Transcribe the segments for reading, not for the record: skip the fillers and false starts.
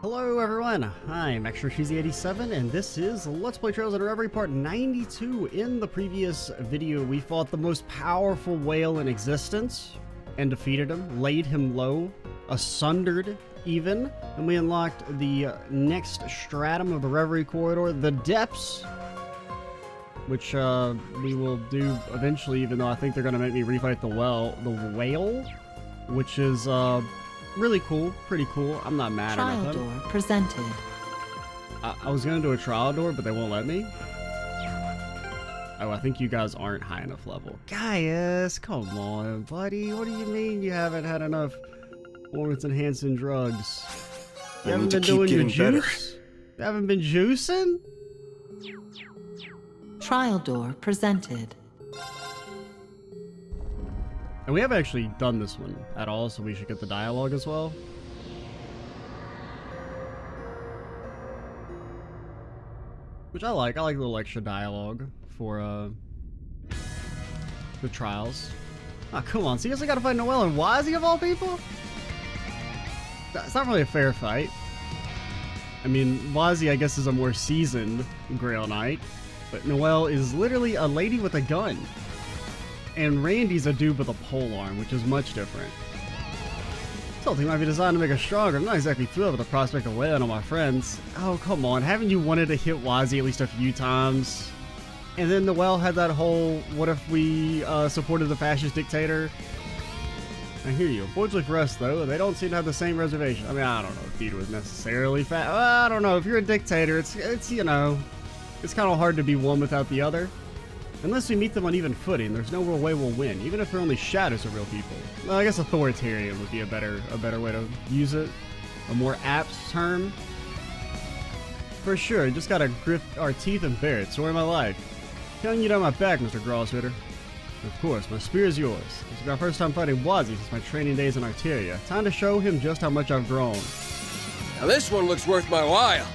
Hello everyone, I'm ExtraCheesy87 and this is Let's Play Trails Into Reverie Part 92. In the previous video we fought the most powerful whale in existence and defeated him, laid him low, asundered even, and we unlocked the next stratum of the Reverie Corridor, the depths, which we will do eventually, even though I think they're going to make me refight the whale, which is really cool, pretty cool. I'm not mad at Trial door presented. I was gonna do a trial door, but they won't let me. Oh, I think you guys aren't high enough level. Gaius, come on, buddy. What do you mean you haven't had enough performance-enhancing drugs? You haven't been doing your juice? You haven't been juicing? Trial door presented. And we haven't actually done this one at all, so we should get the dialogue as well. Which I like a little extra dialogue for the trials. Ah, come on, seriously gotta fight Noelle and Wazzy of all people? That's not really a fair fight. I mean, Wazzy I guess is a more seasoned Grail Knight, but Noelle is literally a lady with a gun. And Randy's a dude with a polearm, which is much different. This whole thing might be designed to make us stronger. I'm not exactly thrilled with the prospect of wailing on my friends. Oh, come on. Haven't you wanted to hit Wazzy at least a few times? And then Noelle had that whole, what if we supported the fascist dictator? I hear you. Unfortunately for us, though, they don't seem to have the same reservation. I mean, I don't know if Peter was necessarily fat. I don't know. If you're a dictator, it's you know, it's kind of hard to be one without the other. Unless we meet them on even footing, there's no real way we'll win, even if they're only shadows of real people. Well, I guess authoritarian would be a better way to use it. A more apt term. For sure, just gotta grit our teeth and bear it. Story of my life. Telling you down my back, Mr. Grosshooter. Of course, my spear is yours. This is my first time fighting Wazzy since my training days in Arteria. Time to show him just how much I've grown. Now this one looks worth my while.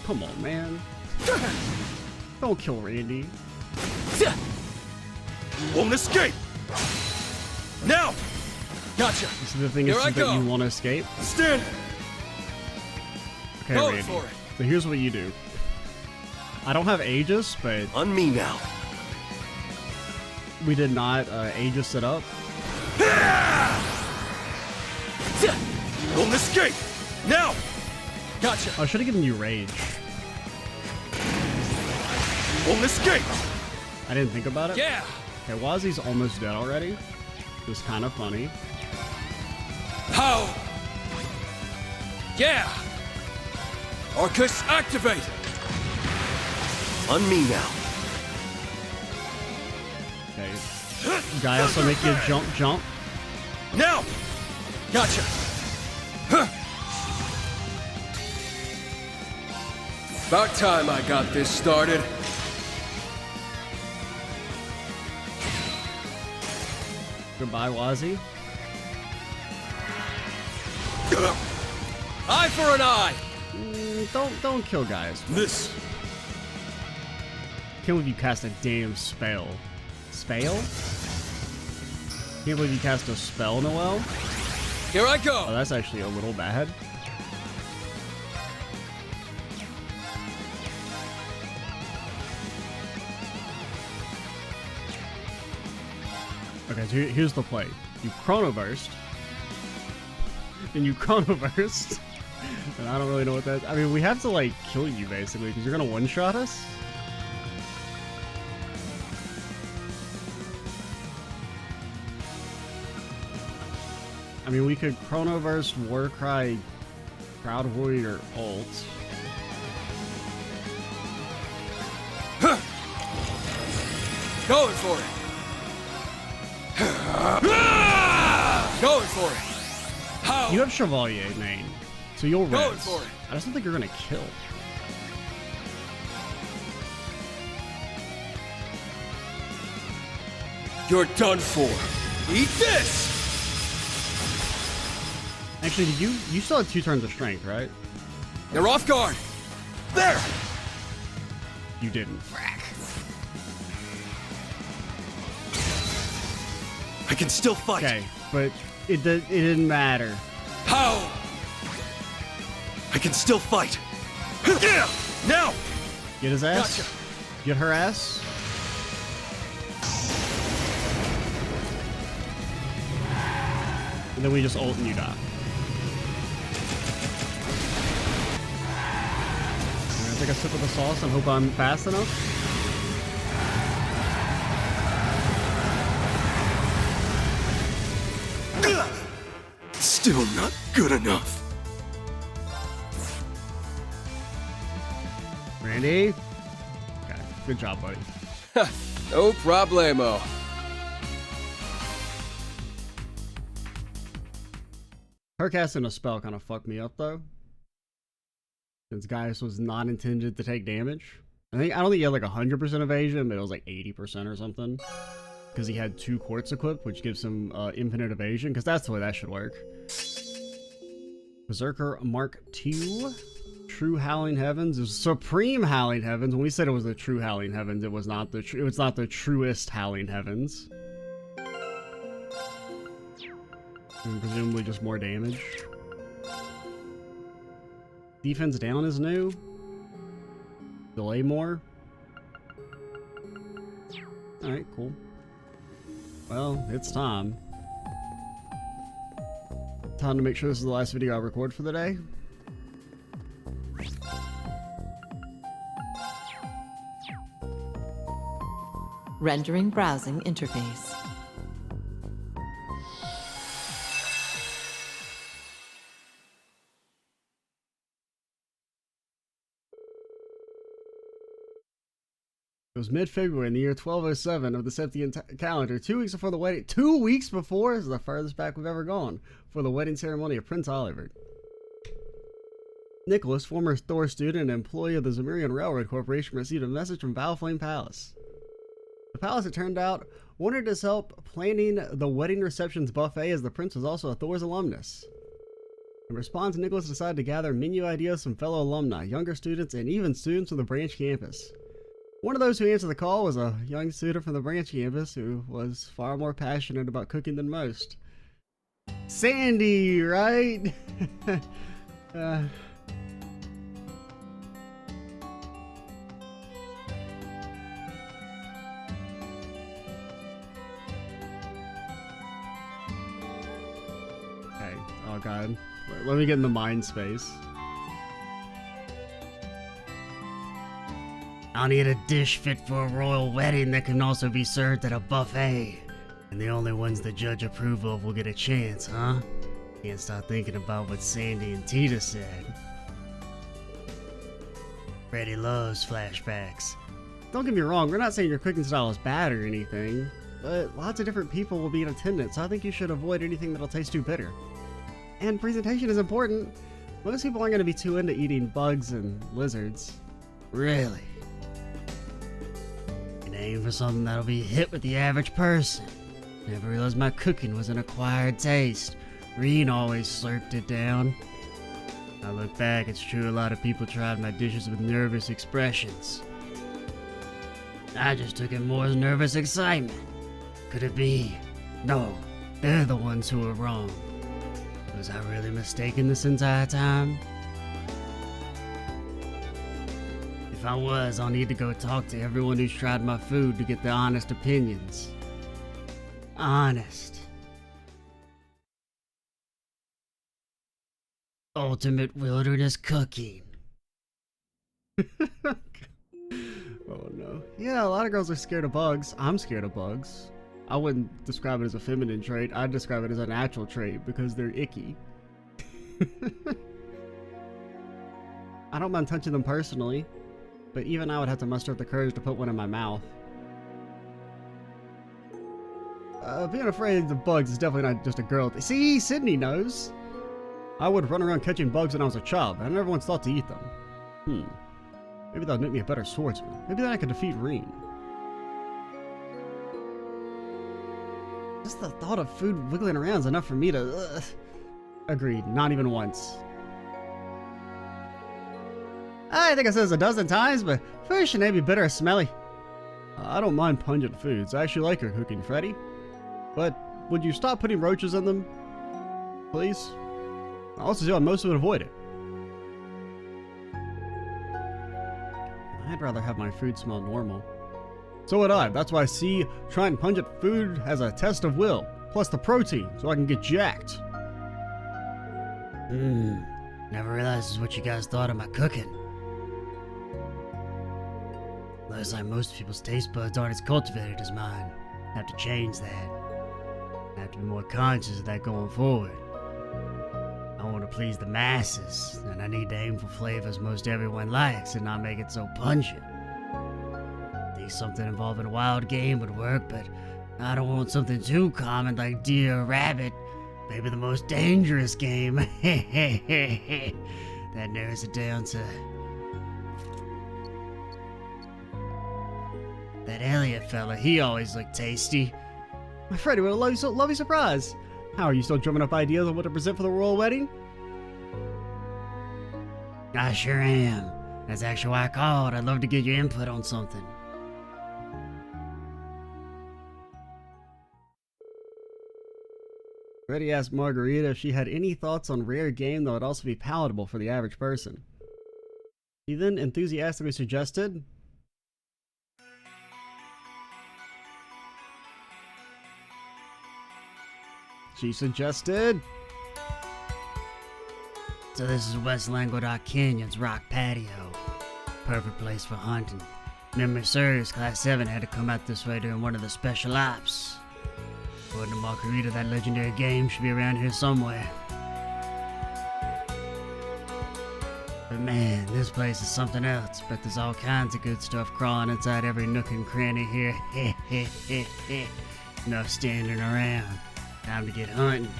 Come on, man. Don't kill Randy. Won't escape. Now. Gotcha. This is the thing, is that you want to escape. Stand. Okay, Going Randy. for it. So here's what you do. I don't have Aegis, but On me now. we did not Aegis it up. Won't escape. Now. Gotcha. I should have given you Rage. Won't escape. I didn't think about it. Yeah. Okay, Wazzy's almost dead already. It's kind of funny. How? Yeah. Arcus activate. On me now. Okay. Gaius will make you jump. Now. Gotcha. About time I got this started. Goodbye, Wazzy. Eye for an eye. Don't kill Gaius. This. Can't believe you cast a damn spell. Spell? Can't believe you cast a spell, Noelle. Here I go. Oh, that's actually a little bad. Okay, so here's the play. You chronoburst. And you chronoburst. And I don't really know what that... I mean, we have to, like, kill you, basically, because you're gonna one-shot us? I mean, we could chronoburst, Warcry, Proud Warrior, ult. Going for it. Going for it. How? You have Chevalier main, so you'll res. Going for it. I just don't think you're gonna kill. You're done for. Eat this. Actually, you still have 2 turns of strength, right? You're off guard. There. You didn't. I can still fight. Okay, but it didn't matter. How? I can still fight. Now! Get his ass. Gotcha. Get her ass. And then we just ult and you die. I'm gonna take a sip of the sauce and hope I'm fast enough. Still not good enough. Randy? Okay, good job, buddy. No problemo. Her casting a spell kind of fucked me up though. Since Gaius was not intended to take damage. I don't think he had like 100% evasion, but it was like 80% or something. Because he had 2 quartz equipped, which gives him infinite evasion, because that's the way that should work. Berserker Mark II. True Howling Heavens. It was Supreme Howling Heavens. When we said it was the True Howling Heavens, it was not the truest Howling Heavens. And presumably just more damage. Defense down is new. Delay more. Alright, cool. Well, it's time. Time to make sure this is the last video I record for the day. Rendering browsing interface. It was mid-February in the year 1207 of the Septian calendar, 2 weeks before the wedding. 2 weeks before is the furthest back we've ever gone for the wedding ceremony of Prince Oliver. Nicholas, former Thor student and employee of the Zemurian Railroad Corporation, received a message from Valflame Palace. The palace, it turned out, wanted his help planning the wedding receptions buffet, as the prince was also a Thor's alumnus. In response, Nicholas decided to gather menu ideas from fellow alumni, younger students, and even students from the branch campus. One of those who answered the call was a young student from the branch campus who was far more passionate about cooking than most. Sandy, right? Okay, oh god. Let me get in the mind space. I'll need a dish fit for a royal wedding that can also be served at a buffet. And the only ones the judge approve of will get a chance, huh? Can't stop thinking about what Sandy and Tita said. Freddy loves flashbacks. Don't get me wrong, we're not saying your cooking style is bad or anything, but lots of different people will be in attendance, so I think you should avoid anything that'll taste too bitter. And presentation is important. Most people aren't going to be too into eating bugs and lizards. Really? Aim for something that'll be hit with the average person. Never realized my cooking was an acquired taste. Reen always slurped it down. I look back, it's true a lot of people tried my dishes with nervous expressions. I just took it more as nervous excitement. Could it be? No, they're the ones who were wrong. Was I really mistaken this entire time? If I was, I'll need to go talk to everyone who's tried my food to get their honest opinions. Honest. Ultimate wilderness cooking. Oh no. Yeah, a lot of girls are scared of bugs. I'm scared of bugs. I wouldn't describe it as a feminine trait. I'd describe it as a natural trait because they're icky. I don't mind touching them personally. But even I would have to muster up the courage to put one in my mouth. Being afraid of bugs is definitely not just a girl thing. See, Sydney knows. I would run around catching bugs when I was a child, but I never once thought to eat them. Maybe that would make me a better swordsman. Maybe then I could defeat Reen. Just the thought of food wiggling around is enough for me to... Agreed, not even once. I think I said this a dozen times, but fish should maybe bitter or smelly. I don't mind pungent foods. I actually like your cooking, Freddy. But would you stop putting roaches in them? Please? I also see why most would avoid it. I'd rather have my food smell normal. So would I. That's why I see trying pungent food as a test of will. Plus the protein, so I can get jacked. Never realized this is what you guys thought of my cooking. Looks like most people's taste buds aren't as cultivated as mine. Have to change that. I have to be more conscious of that going forward. I want to please the masses, and I need to aim for flavors most everyone likes and not make it so pungent. I think something involving wild game would work, but I don't want something too common like deer or rabbit. Maybe the most dangerous game. That narrows it down to... that Elliot fella, he always looked tasty. My Freddy, what a lovely surprise. How, are you still drumming up ideas on what to present for the royal wedding? I sure am. That's actually why I called. I'd love to get your input on something. Freddy asked Margarita if she had any thoughts on rare game that would also be palatable for the average person. He then enthusiastically suggested... She suggested... So this is West Languedoc Canyon's rock patio. Perfect place for hunting. Memory serves, Class 7 had to come out this way during one of the special ops. According to Margarita, that legendary game should be around here somewhere. But man, this place is something else. Bet there's all kinds of good stuff crawling inside every nook and cranny here. Enough standing around. Time to get hunting.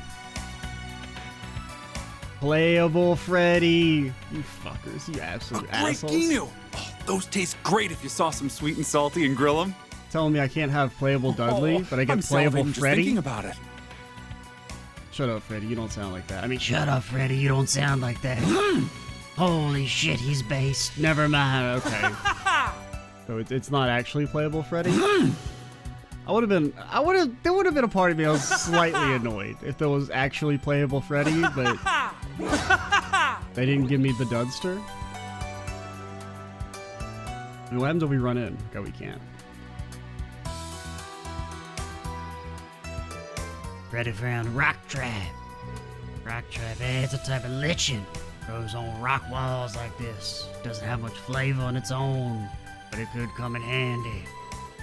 Playable Freddy! You fuckers, you absolute assholes. Ginu! Oh, those taste great if you saw some sweet and salty and grill them. Telling me I can't have playable Dudley, but I get playable just Freddy? thinking about it. Shut up, Freddy, you don't sound like that. I mean, Shut up, Freddy, you don't sound like that. Holy shit, he's based. Never mind. okay. So it's not actually playable Freddy? there would have been a part of me that was slightly annoyed if there was actually playable Freddy, but they didn't give me the Dudster. I mean, what happens if we run in? Okay, we can't. Ready for a rock trap. Rock trap, it's a type of lichen. Grows on rock walls like this. Doesn't have much flavor on its own, but it could come in handy.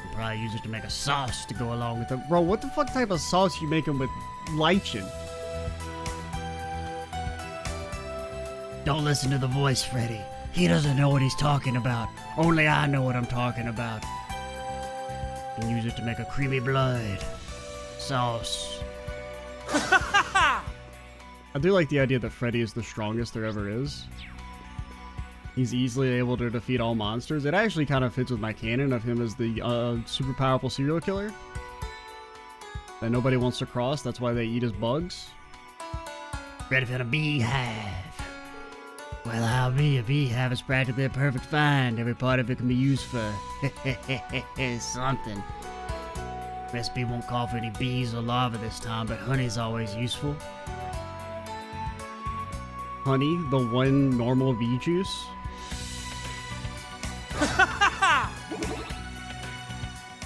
You'll probably use it to make a sauce to go along with it. Bro, what the fuck type of sauce you making with lichen? Don't listen to the voice, Freddy. He doesn't know what he's talking about. Only I know what I'm talking about. You can use it to make a creamy blood sauce. I do like the idea that Freddy is the strongest there ever is. He's easily able to defeat all monsters. It actually kind of fits with my canon of him as the super powerful serial killer that nobody wants to cross. That's why they eat his bugs. Ready for the beehive. Well, I'll be. A beehive is practically a perfect find. Every part of it can be used for something. Recipe won't call for any bees or larvae this time, but honey's always useful. Honey, the one normal bee juice.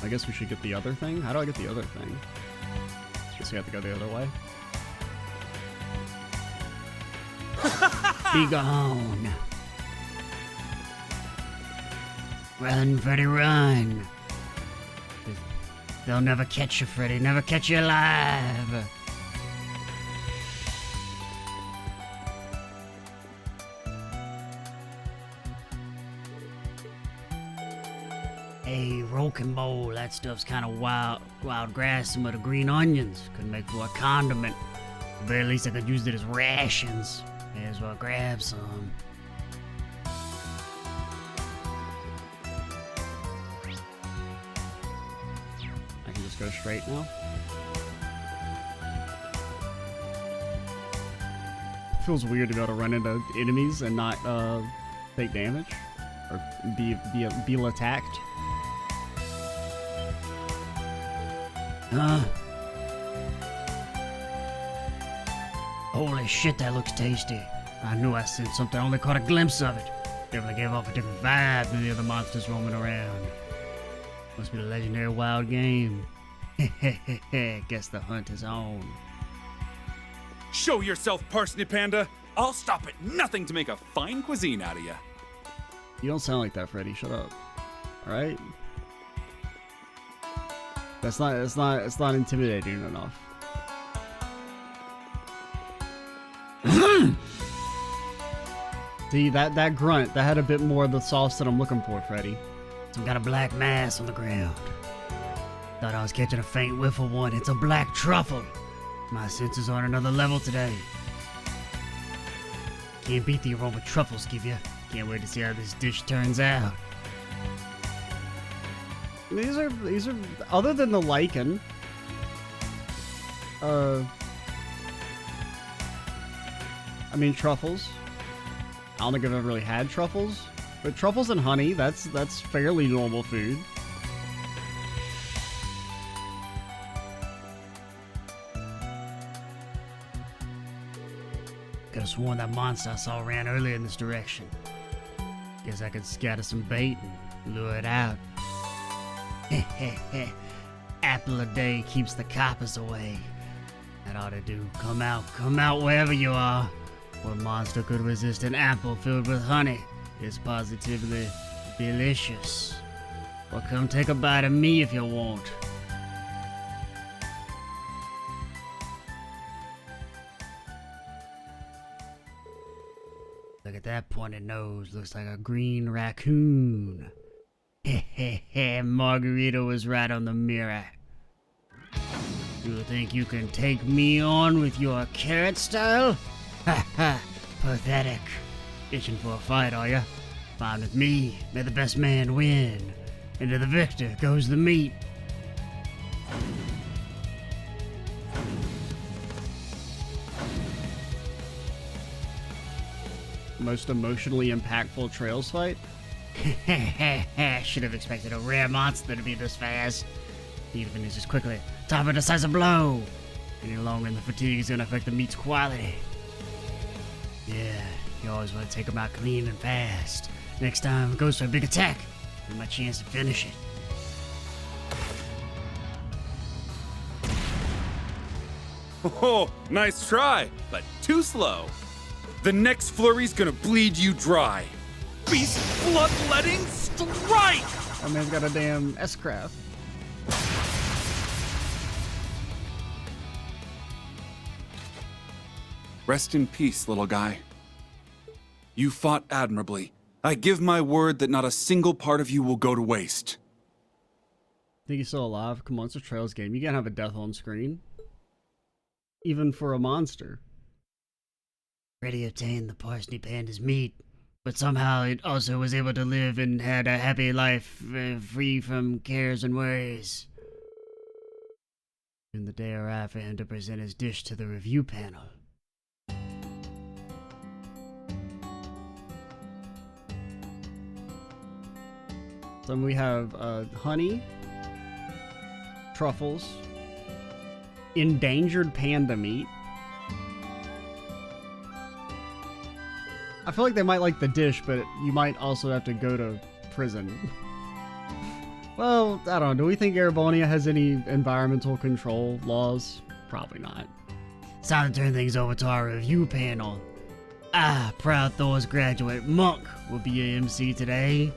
I guess we should get the other thing. How do I get the other thing? Guess we have to go the other way. Be gone. Run, Freddy, run. They'll never catch you, Freddy. Never catch you alive. Hey, rocambole, that stuff's kind of wild grass. Some of the green onions could make for a condiment. At the very least, I could use it as rations. May as well grab some. I can just go straight now. Feels weird to be able to run into enemies and not take damage or be attacked. Holy shit, that looks tasty. I knew I sensed something, I only caught a glimpse of it. Definitely gave off a different vibe than the other monsters roaming around. Must be the legendary wild game. Guess the hunt is on. Show yourself, Parsnip Panda. I'll stop at nothing to make a fine cuisine out of you. You don't sound like that, Freddy. Shut up. All right. It's not intimidating enough. See, that grunt, that had a bit more of the sauce that I'm looking for, Freddy. Some kind of black mass on the ground. Thought I was catching a faint whiff of one. It's a black truffle. My senses are on another level today. Can't beat the aroma truffles give you. Can't wait to see how this dish turns out. These are other than the lichen. I mean truffles. I don't think I've ever really had truffles, but truffles and honey, that's fairly normal food. Could have sworn that monster I saw ran earlier in this direction. Guess I could scatter some bait and lure it out. Apple a day keeps the coppers away. That ought to do. Come out wherever you are. What monster could resist an apple filled with honey? It's positively delicious. Well, come take a bite of me if you want. Look at that pointed nose. Looks like a green raccoon. Margarita was right on the mirror. You think you can take me on with your carrot style? Ha ha, pathetic. Itching for a fight, are ya? Fine with me. May the best man win. Into the victor goes the meat. Most emotionally impactful Trails fight? Should have expected a rare monster to be this fast. Need to finish this quickly. Time for a decisive blow. Any longer and the fatigue is gonna affect the meat's quality. Yeah, you always want to take them out clean and fast. Next time it goes for a big attack. Give my chance to finish it. Oh, nice try, but too slow. The next flurry's gonna bleed you dry. Beast bloodletting strike! That man's got a damn S-craft. Rest in peace, little guy. You fought admirably. I give my word that not a single part of you will go to waste. Think he's still alive? Come on, it's a Trails game. You can't have a death on screen. Even for a monster. Freddy obtained the Parsnip Panda's meat, but somehow it also was able to live and had a happy life, free from cares and worries. And the day arrived for him to present his dish to the review panel. So we have honey, truffles, endangered panda meat. I feel like they might like the dish, but you might also have to go to prison. Well, I don't know. Do we think Erebonia has any environmental control laws? Probably not. It's time to turn things over to our review panel. Proud Thor's graduate Monk will be your MC today.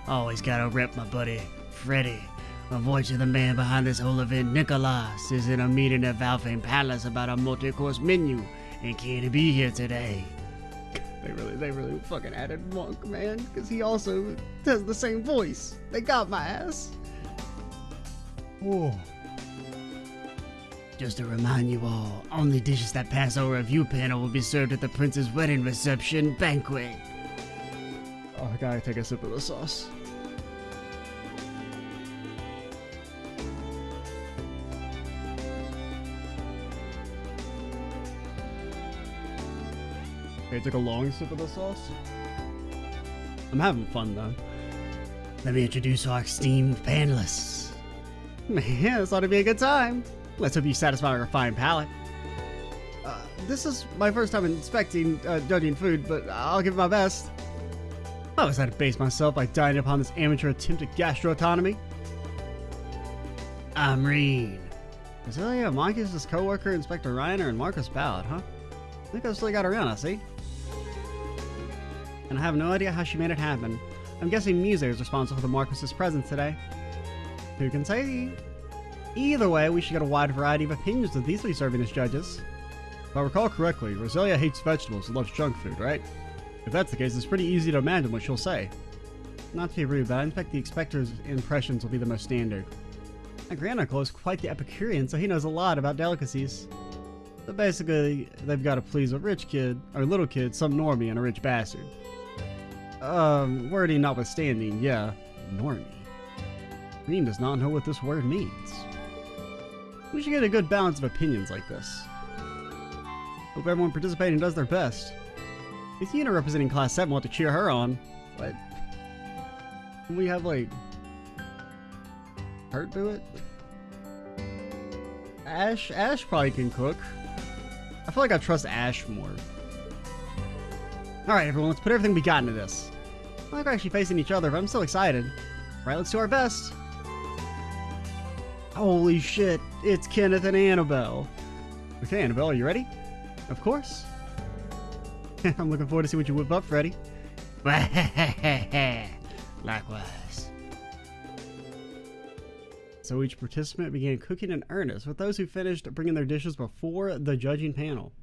Always gotta rep my buddy Freddy. Unfortunately, the man behind this whole event, Nicholas, is in a meeting at Valfane Palace about a multi-course menu and can't be here today. They really fucking added Monk, man, because he also has the same voice. They got my ass. Oh. Just to remind you all, only dishes that pass our review panel will be served at the prince's wedding reception banquet. Oh, I gotta take a sip of the sauce. Okay, took a long sip of the sauce. I'm having fun though. Let me introduce our esteemed panelists. Man, this ought to be a good time. Let's hope you satisfy our refined palate. This is my first time inspecting, judging food, but I'll give it my best. I always had to base myself by dining upon this amateur attempt at gastro-autonomy. I'm Reen. Rosalia, Monkeys' co-worker, Inspector Reiner, and Marcus Ballard, huh? I think I still got around, I see. And I have no idea how she made it happen. I'm guessing Muse is responsible for the Marcus' presence today. Who can say? Either way, we should get a wide variety of opinions with these three serving as judges. If I recall correctly, Rosalia hates vegetables and loves junk food, right? If that's the case, it's pretty easy to imagine what she'll say. Not to be rude, but I expect the Inspector's impressions will be the most standard. My granduncle is quite the Epicurean, so he knows a lot about delicacies. So basically, they've got to please a rich kid, or little kid, some normie, and a rich bastard. Wording notwithstanding, yeah, normie. Green does not know what this word means. We should get a good balance of opinions like this. Hope everyone participating does their best. If Una representing Class 7 want to cheer her on, what? Can we have, like, her do it? Ash probably can cook. I feel like I trust Ash more. Alright, everyone, let's put everything we got into this. I like we're actually facing each other, but I'm still excited. Alright, let's do our best. Holy shit, it's Kenneth and Annabelle. Okay, Annabelle, are you ready? Of course. I'm looking forward to see what you whip up, Freddy. Likewise. So each participant began cooking in earnest, with those who finished bringing their dishes before the judging panel.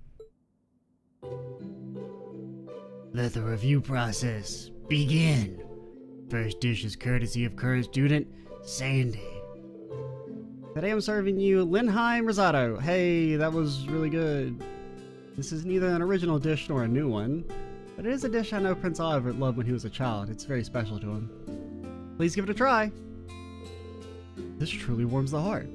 Let the review process begin. First dish is courtesy of current student Sandy. Today I'm serving you Linheim risotto. Hey, that was really good. This is neither an original dish nor a new one, but it is a dish I know Prince Oliver loved when he was a child. It's very special to him. Please give it a try. This truly warms the heart.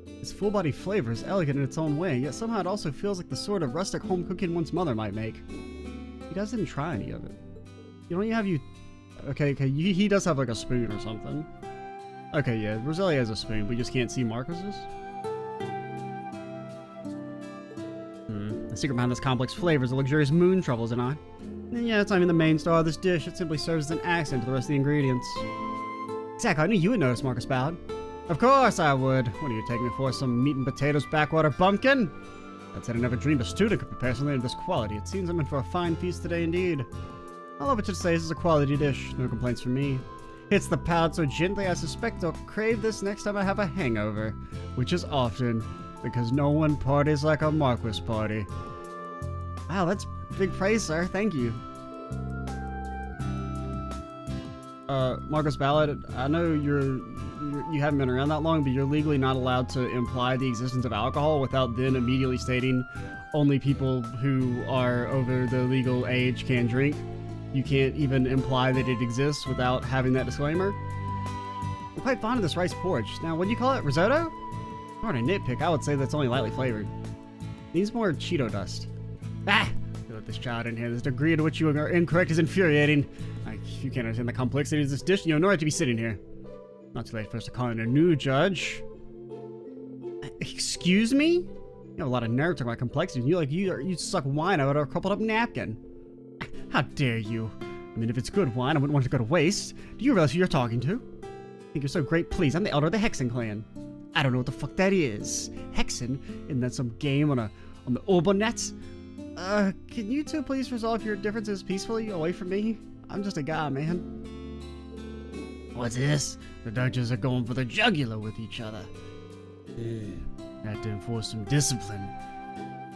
Its full-body flavor is elegant in its own way, yet somehow it also feels like the sort of rustic home cooking one's mother might make. You guys didn't try any of it. Okay, he does have like a spoon or something. Okay, yeah, Rosalia has a spoon, we just can't see Marcus's. The secret behind this complex flavor is the luxurious moon truffles and I. And yeah, it's not even the main star of this dish, it simply serves as an accent to the rest of the ingredients. Exactly, I knew you would notice, Marcus Ballard. Of course I would. What do you take me for, some meat and potatoes backwater bumpkin? I'd said I never dreamed a student could prepare something of this quality. It seems I'm in for a fine feast today indeed. I'll have it to say this is a quality dish, no complaints from me. Hits the palate so gently I suspect I'll crave this next time I have a hangover, which is often, because no one parties like a Marquis party. Wow, that's big praise, sir. Thank you. Marcus Ballard, I know you haven't been around that long, but you're legally not allowed to imply the existence of alcohol without then immediately stating only people who are over the legal age can drink. You can't even imply that it exists without having that disclaimer. I'm quite fond of this rice porridge. Now, what do you call it? Risotto? If I were to nitpick, I would say that's only lightly flavored. Needs more Cheeto dust. Ah! Let this child in here. This degree to which you are incorrect is infuriating. You can't understand the complexities of this dish. You have no right to be sitting here. Not too late for us to call in a new judge. Excuse me? You have a lot of nerve talking about complexity. You suck wine out of a crumpled up napkin. How dare you? I mean, if it's good wine, I wouldn't want it to go to waste. Do you realize who you're talking to? I think you're so great, please. I'm the elder of the Hexen clan. I don't know what the fuck that is. Hexen? Isn't that some game on the Obonet? Can you two please resolve your differences peacefully away from me? I'm just a guy, man. What's this? The judges are going for the jugular with each other. Have to enforce some discipline.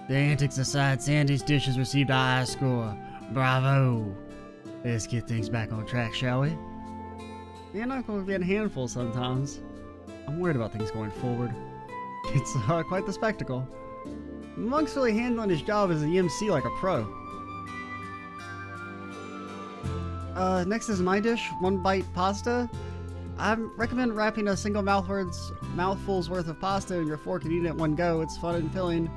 The antics aside, Sandy's dish has received a high score. Bravo! Let's get things back on track, shall we? You're not going to be a handful sometimes. I'm worried about things going forward. It's quite the spectacle. Monk's really handling his job as a EMC like a pro. Next is my dish, one bite pasta. I recommend wrapping a single mouthful's worth of pasta in your fork and eating it in one go. It's fun and filling.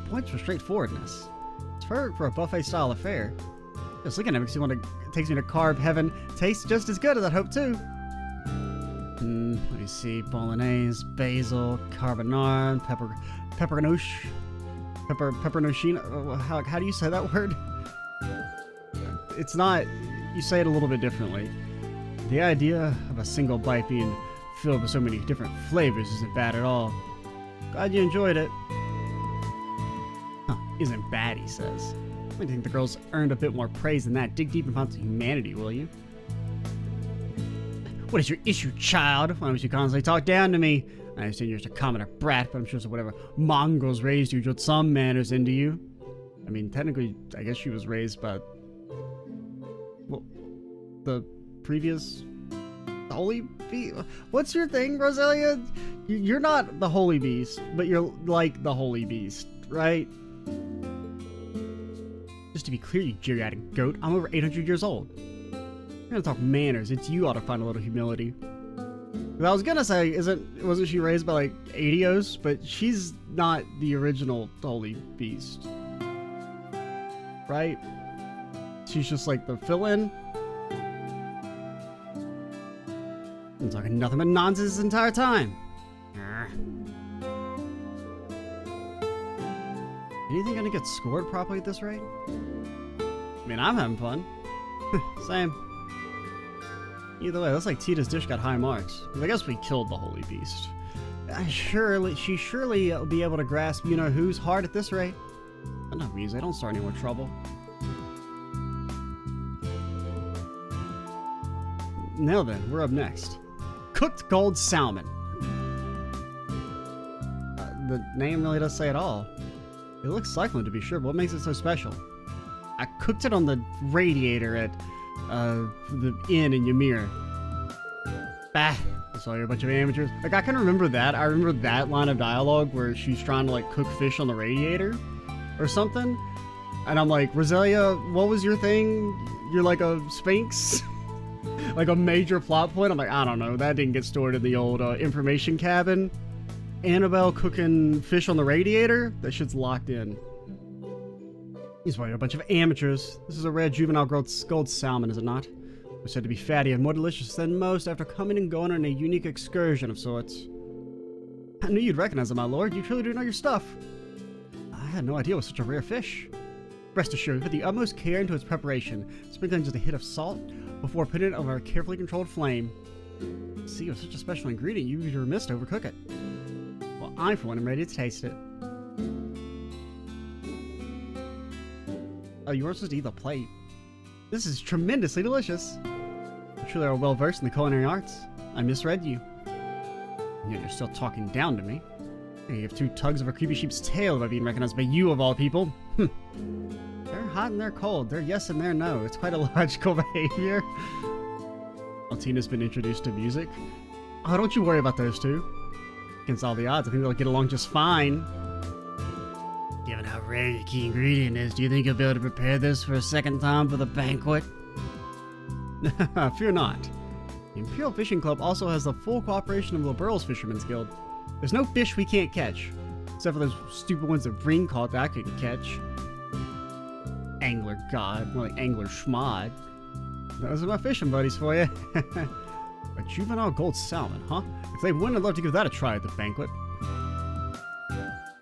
Points for straightforwardness. It's perfect for a buffet style affair. Just looking at it makes me takes me to carb heaven. Tastes just as good as I'd hoped too. Let me see. Bolognese, basil, carbonara, pepperoncino. How do you say that word? It's not. You say it a little bit differently. The idea of a single bite being filled with so many different flavors isn't bad at all. Glad you enjoyed it. Huh, isn't bad, he says. I think the girls earned a bit more praise than that. Dig deep and find some humanity, will you? What is your issue, child? Why don't you constantly talk down to me? I understand you're just a commoner brat, but I'm sure whatever mongrels raised you showed some manners into you. I mean, technically, I guess she was raised by... well, the previous... Holy Beast? What's your thing, Roselia? You're not the Holy Beast, but you're like the Holy Beast, right? Just to be clear, you geriatric goat, I'm over 800 years old. We're gonna talk manners. It's you ought to find a little humility. I was gonna say, wasn't she raised by like Adios? But she's not the original Holy Beast, right? She's just like the fill-in. I'm talking nothing but nonsense this entire time. Anything gonna get scored properly at this rate? I mean, I'm having fun. Same. Either way, looks like Tita's dish got high marks. I guess we killed the Holy Beast. She surely will be able to grasp you-know-who's heart at this rate. Enough music, don't start any more trouble. Now then, we're up next. Cooked gold salmon. The name really does say it all. It looks cyclone to be sure, but what makes it so special? I cooked it on the radiator at the inn in Ymir. Bah! I saw you a bunch of amateurs. Like, I can remember that. I remember that line of dialogue where she's trying to, like, cook fish on the radiator or something. And I'm like, Roselia, what was your thing? You're like a Sphinx? Like a major plot point? I'm like, I don't know. That didn't get stored in the old information cabin. Annabelle cooking fish on the radiator? That shit's locked in. These are a bunch of amateurs. This is a rare juvenile gold salmon, is it not? It's said to be fatty and more delicious than most after coming and going on a unique excursion of sorts. I knew you'd recognize it, my lord. You truly do know your stuff. I had no idea it was such a rare fish. Rest assured, put the utmost care into its preparation, sprinkling just a hit of salt before putting it over a carefully controlled flame. See, with such a special ingredient, you'd be remiss to overcook it. Well, I, for one, am ready to taste it. Oh, you weren't supposed to eat the plate. This is tremendously delicious. You truly are well versed in the culinary arts. I misread you. And yet you're still talking down to me. You give two tugs of a creepy sheep's tail about being recognized by you of all people. They're hot and they're cold. They're yes and they're no. It's quite a logical behavior. Altina's been introduced to music. Oh, don't you worry about those two. Against all the odds, I think they'll get along just fine. Given how rare your key ingredient is, do you think you'll be able to prepare this for a second time for the banquet? Fear not. The Imperial Fishing Club also has the full cooperation of Liberal's Fisherman's Guild. There's no fish we can't catch, except for those stupid ones that Ring caught that I couldn't catch. Angler god, more like Angler schmod. Those are my fishing buddies for you. A juvenile gold salmon, huh? If they wouldn't, I'd love to give that a try at the banquet.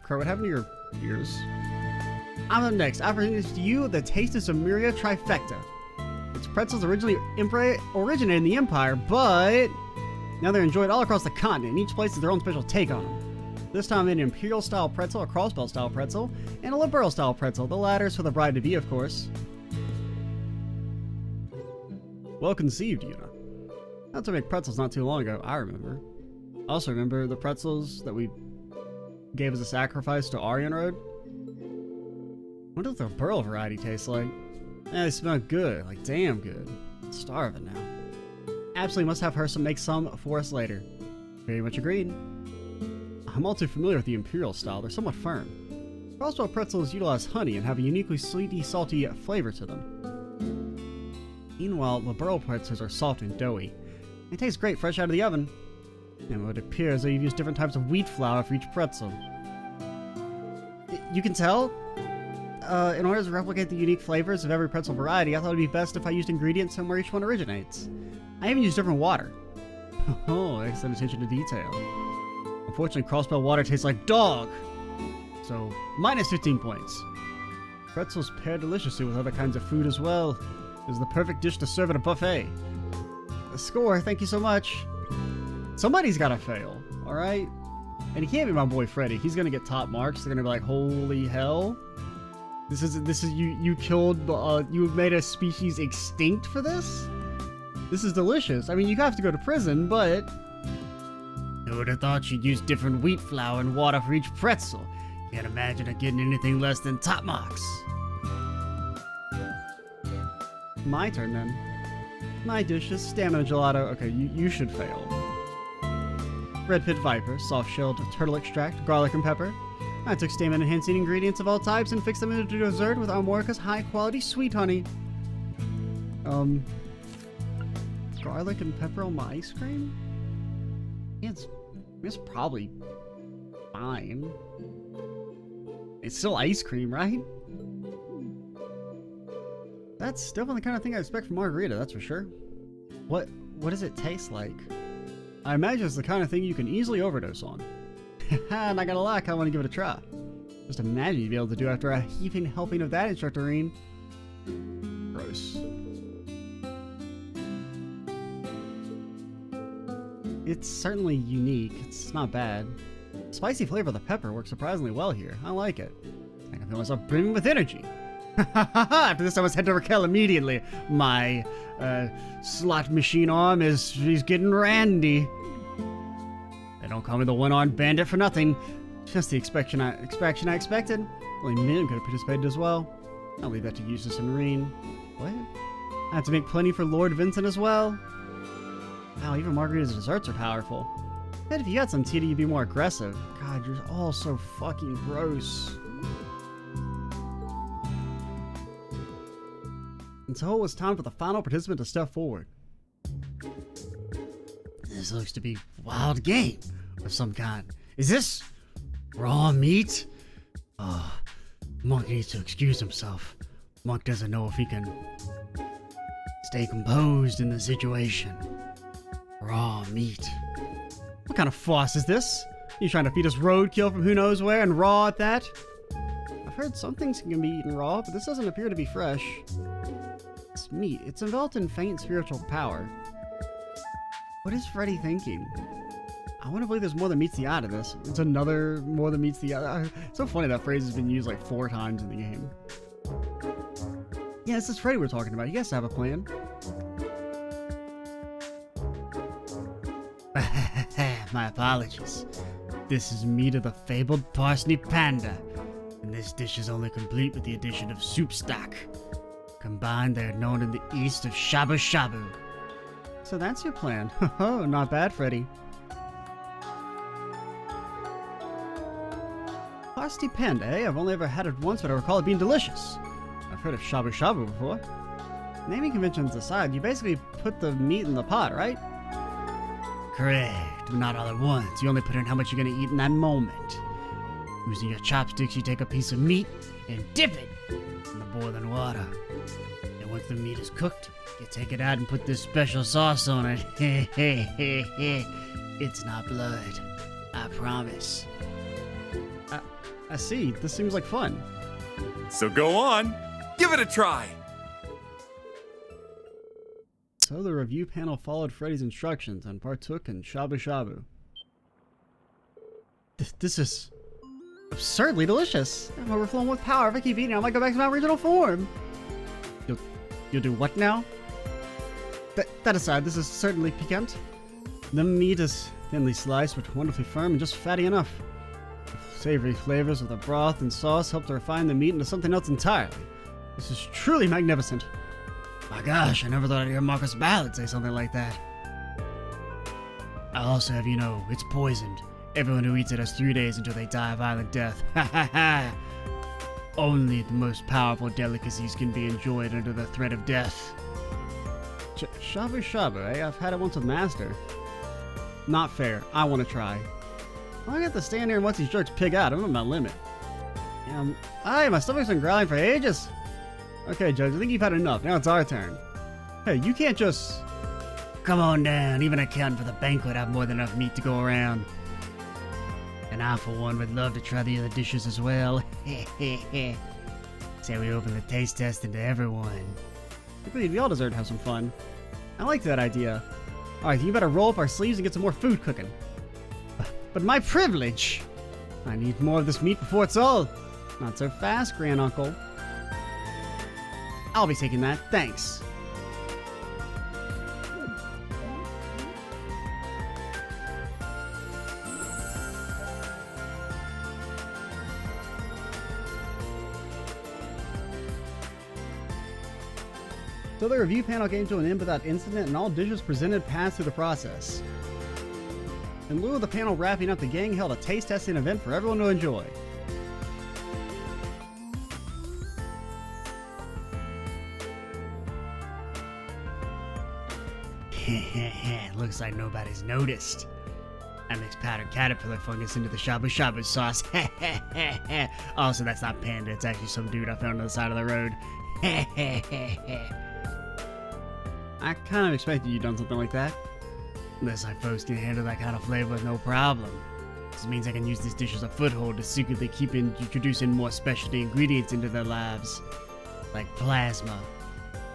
Crow, what happened to your ears? I'm up next. I present to you the Taste of Samaria trifecta. Its pretzels originally originated in the Empire, but now they're enjoyed all across the continent. Each place has their own special take on them. This time, an Imperial-style pretzel, a Crossbell-style pretzel, and a Liberal-style pretzel. The latter is for the bride-to-be, of course. Well conceived, Yuna. I had to make pretzels not too long ago, I remember. I also remember the pretzels that we gave as a sacrifice to Aryan Road. What does the Burl variety taste like? Yeah, they smell good, like damn good. I'm starving now. Absolutely must have her make some for us later. Very much agreed. I'm all too familiar with the Imperial style, they're somewhat firm. Crossbell pretzels utilize honey and have a uniquely sweety, salty flavor to them. Meanwhile, Liberal pretzels are soft and doughy. They taste great fresh out of the oven. And it would appear as though you've used different types of wheat flour for each pretzel. You can tell? In order to replicate the unique flavors of every pretzel variety, I thought it would be best if I used ingredients from where each one originates. I even used different water. Oh, excellent attention to detail. Unfortunately, crossbow water tastes like dog. So, minus 15 points. Pretzels pair deliciously with other kinds of food as well. This is the perfect dish to serve at a buffet. A score, thank you so much. Somebody's gotta fail, alright? And he can't be my boy Freddy. He's gonna get top marks. They're gonna be like, holy hell. This is you killed, you made a species extinct for this? This is delicious. I mean, you have to go to prison, but... Who would have thought she'd use different wheat flour and water for each pretzel? Can't imagine her getting anything less than top marks. My turn then. My dish is stamina gelato. Okay, you should fail. Red pit viper, soft-shelled turtle extract, garlic and pepper. I took stamina-enhancing ingredients of all types and fixed them into dessert with Armorica's high-quality sweet honey. Garlic and pepper on my ice cream? Yeah, it's probably fine. It's still ice cream, right? That's definitely the kind of thing I expect from margarita, that's for sure. What does it taste like? I imagine it's the kind of thing you can easily overdose on. Not gonna lie, I want to give it a try. Just imagine you'd be able to do after a heaping helping of that instructorine. Gross. It's certainly unique. It's not bad. Spicy flavor of the pepper works surprisingly well here. I like it. I can feel myself brimming with energy. After this, I must head to Raquel immediately. My slot machine arm he's getting randy. They don't call me the one-armed bandit for nothing. Just the extraction I expected. Only Min could have participated as well. I'll leave that to Eustace and Reen. What? I have to make plenty for Lord Vincent as well. Wow, even Margarita's desserts are powerful. Bet if you had some tea, you'd be more aggressive. God, you're all so fucking gross. And so it was time for the final participant to step forward. This looks to be wild game of some kind. Is this raw meat? Oh, Monk needs to excuse himself. Monk doesn't know if he can stay composed in the situation. Raw meat. What kind of farce is this? You trying to feed us roadkill from who knows where and raw at that? I've heard some things can be eaten raw, but this doesn't appear to be fresh. It's meat. It's enveloped in faint spiritual power. What is Freddy thinking? I want to believe there's more than meets the eye to this. It's another more than meets the eye. It's so funny that phrase has been used like 4 times in the game. Yeah, this is Freddy we're talking about. He has to have a plan. My apologies. This is meat of the fabled parsnip panda, and this dish is only complete with the addition of soup stock. Combined, they are known in the east of shabu shabu. So that's your plan. Oh, not bad, Freddy. Parsnip panda, eh? I've only ever had it once, but I recall it being delicious. I've heard of shabu shabu before. Naming conventions aside, you basically put the meat in the pot, right? Correct, but not all at once. You only put in how much you're gonna eat in that moment. Using your chopsticks, you take a piece of meat and dip it in the boiling water. And once the meat is cooked, you take it out and put this special sauce on it. It's not blood. I promise. I see. This seems like fun. So go on, give it a try. So the review panel followed Freddy's instructions and partook in shabu shabu. This is absurdly delicious. I'm overflowing with power. If I keep eating, I might go back to my original form. You'll do what now? That aside, this is certainly piquant. The meat is thinly sliced but wonderfully firm and just fatty enough. The savory flavors of the broth and sauce help to refine the meat into something else entirely. This is truly magnificent. My gosh, I never thought I'd hear Marcus Ballard say something like that. I'll also have you know, it's poisoned. Everyone who eats it has 3 days until they die a violent death. Ha ha ha! Only the most powerful delicacies can be enjoyed under the threat of death. Shabu shabu, eh? I've had it once with Master. Not fair. I want to try. I have to stand here and watch these jerks pig out. I'm at my limit. My stomach's been growling for ages. Okay, Judge, I think you've had enough. Now it's our turn. Hey, you can't just... come on down. Even accounting for the banquet, I have more than enough meat to go around. And I, for one, would love to try the other dishes as well. Say we open the taste testing to everyone. Agreed, we all deserve to have some fun. I like that idea. Alright, you better roll up our sleeves and get some more food cooking. But my privilege! I need more of this meat before it's all. Not so fast, Granduncle. I'll be taking that, thanks. So the review panel came to an end without incident, and all dishes presented passed through the process. In lieu of the panel wrapping up, the gang held a taste testing event for everyone to enjoy. Looks like nobody's noticed. I mixed powdered caterpillar fungus into the shabu shabu sauce. Also, that's not Panda, it's actually some dude I found on the side of the road. I kind of expected you'd done something like that. Unless like folks can handle that kind of flavor with no problem. This means I can use this dish as a foothold to secretly keep introducing more specialty ingredients into their lives. Like plasma.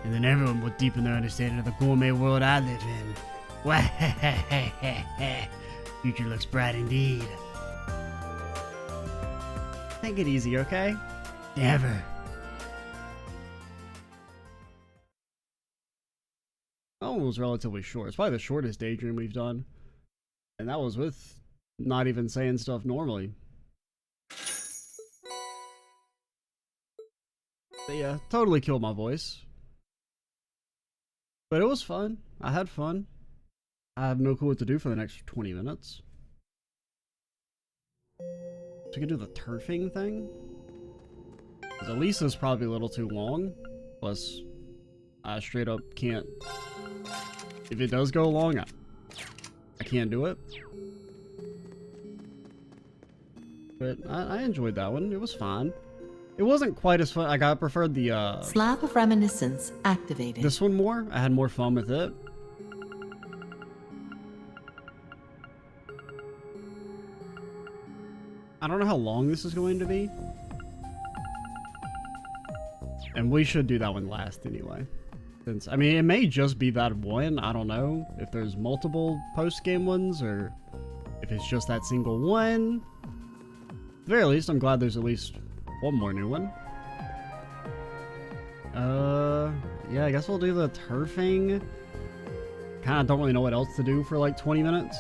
And then everyone will deepen their understanding of the gourmet world I live in. Future looks bright indeed. Take it easy, okay? Never. That one was relatively short. It's probably the shortest daydream we've done. And that was with not even saying stuff normally. But yeah, totally killed my voice. But it was fun. I had fun. I have no clue what to do for the next 20 minutes. So we can do the turfing thing? Because Elisa's probably a little too long. Plus, I straight up can't. If it does go long, I can't do it. But I enjoyed that one. It was fine. It wasn't quite as fun. I preferred the Slab of Reminiscence activated. this one more. I had more fun with it. I don't know how long this is going to be. And we should do that one last anyway. Since, I mean, it may just be that one. I don't know if there's multiple post-game ones or if it's just that single one. At the very least, I'm glad there's at least one more new one. Yeah, I guess we'll do the turfing. Kinda don't really know what else to do for like 20 minutes.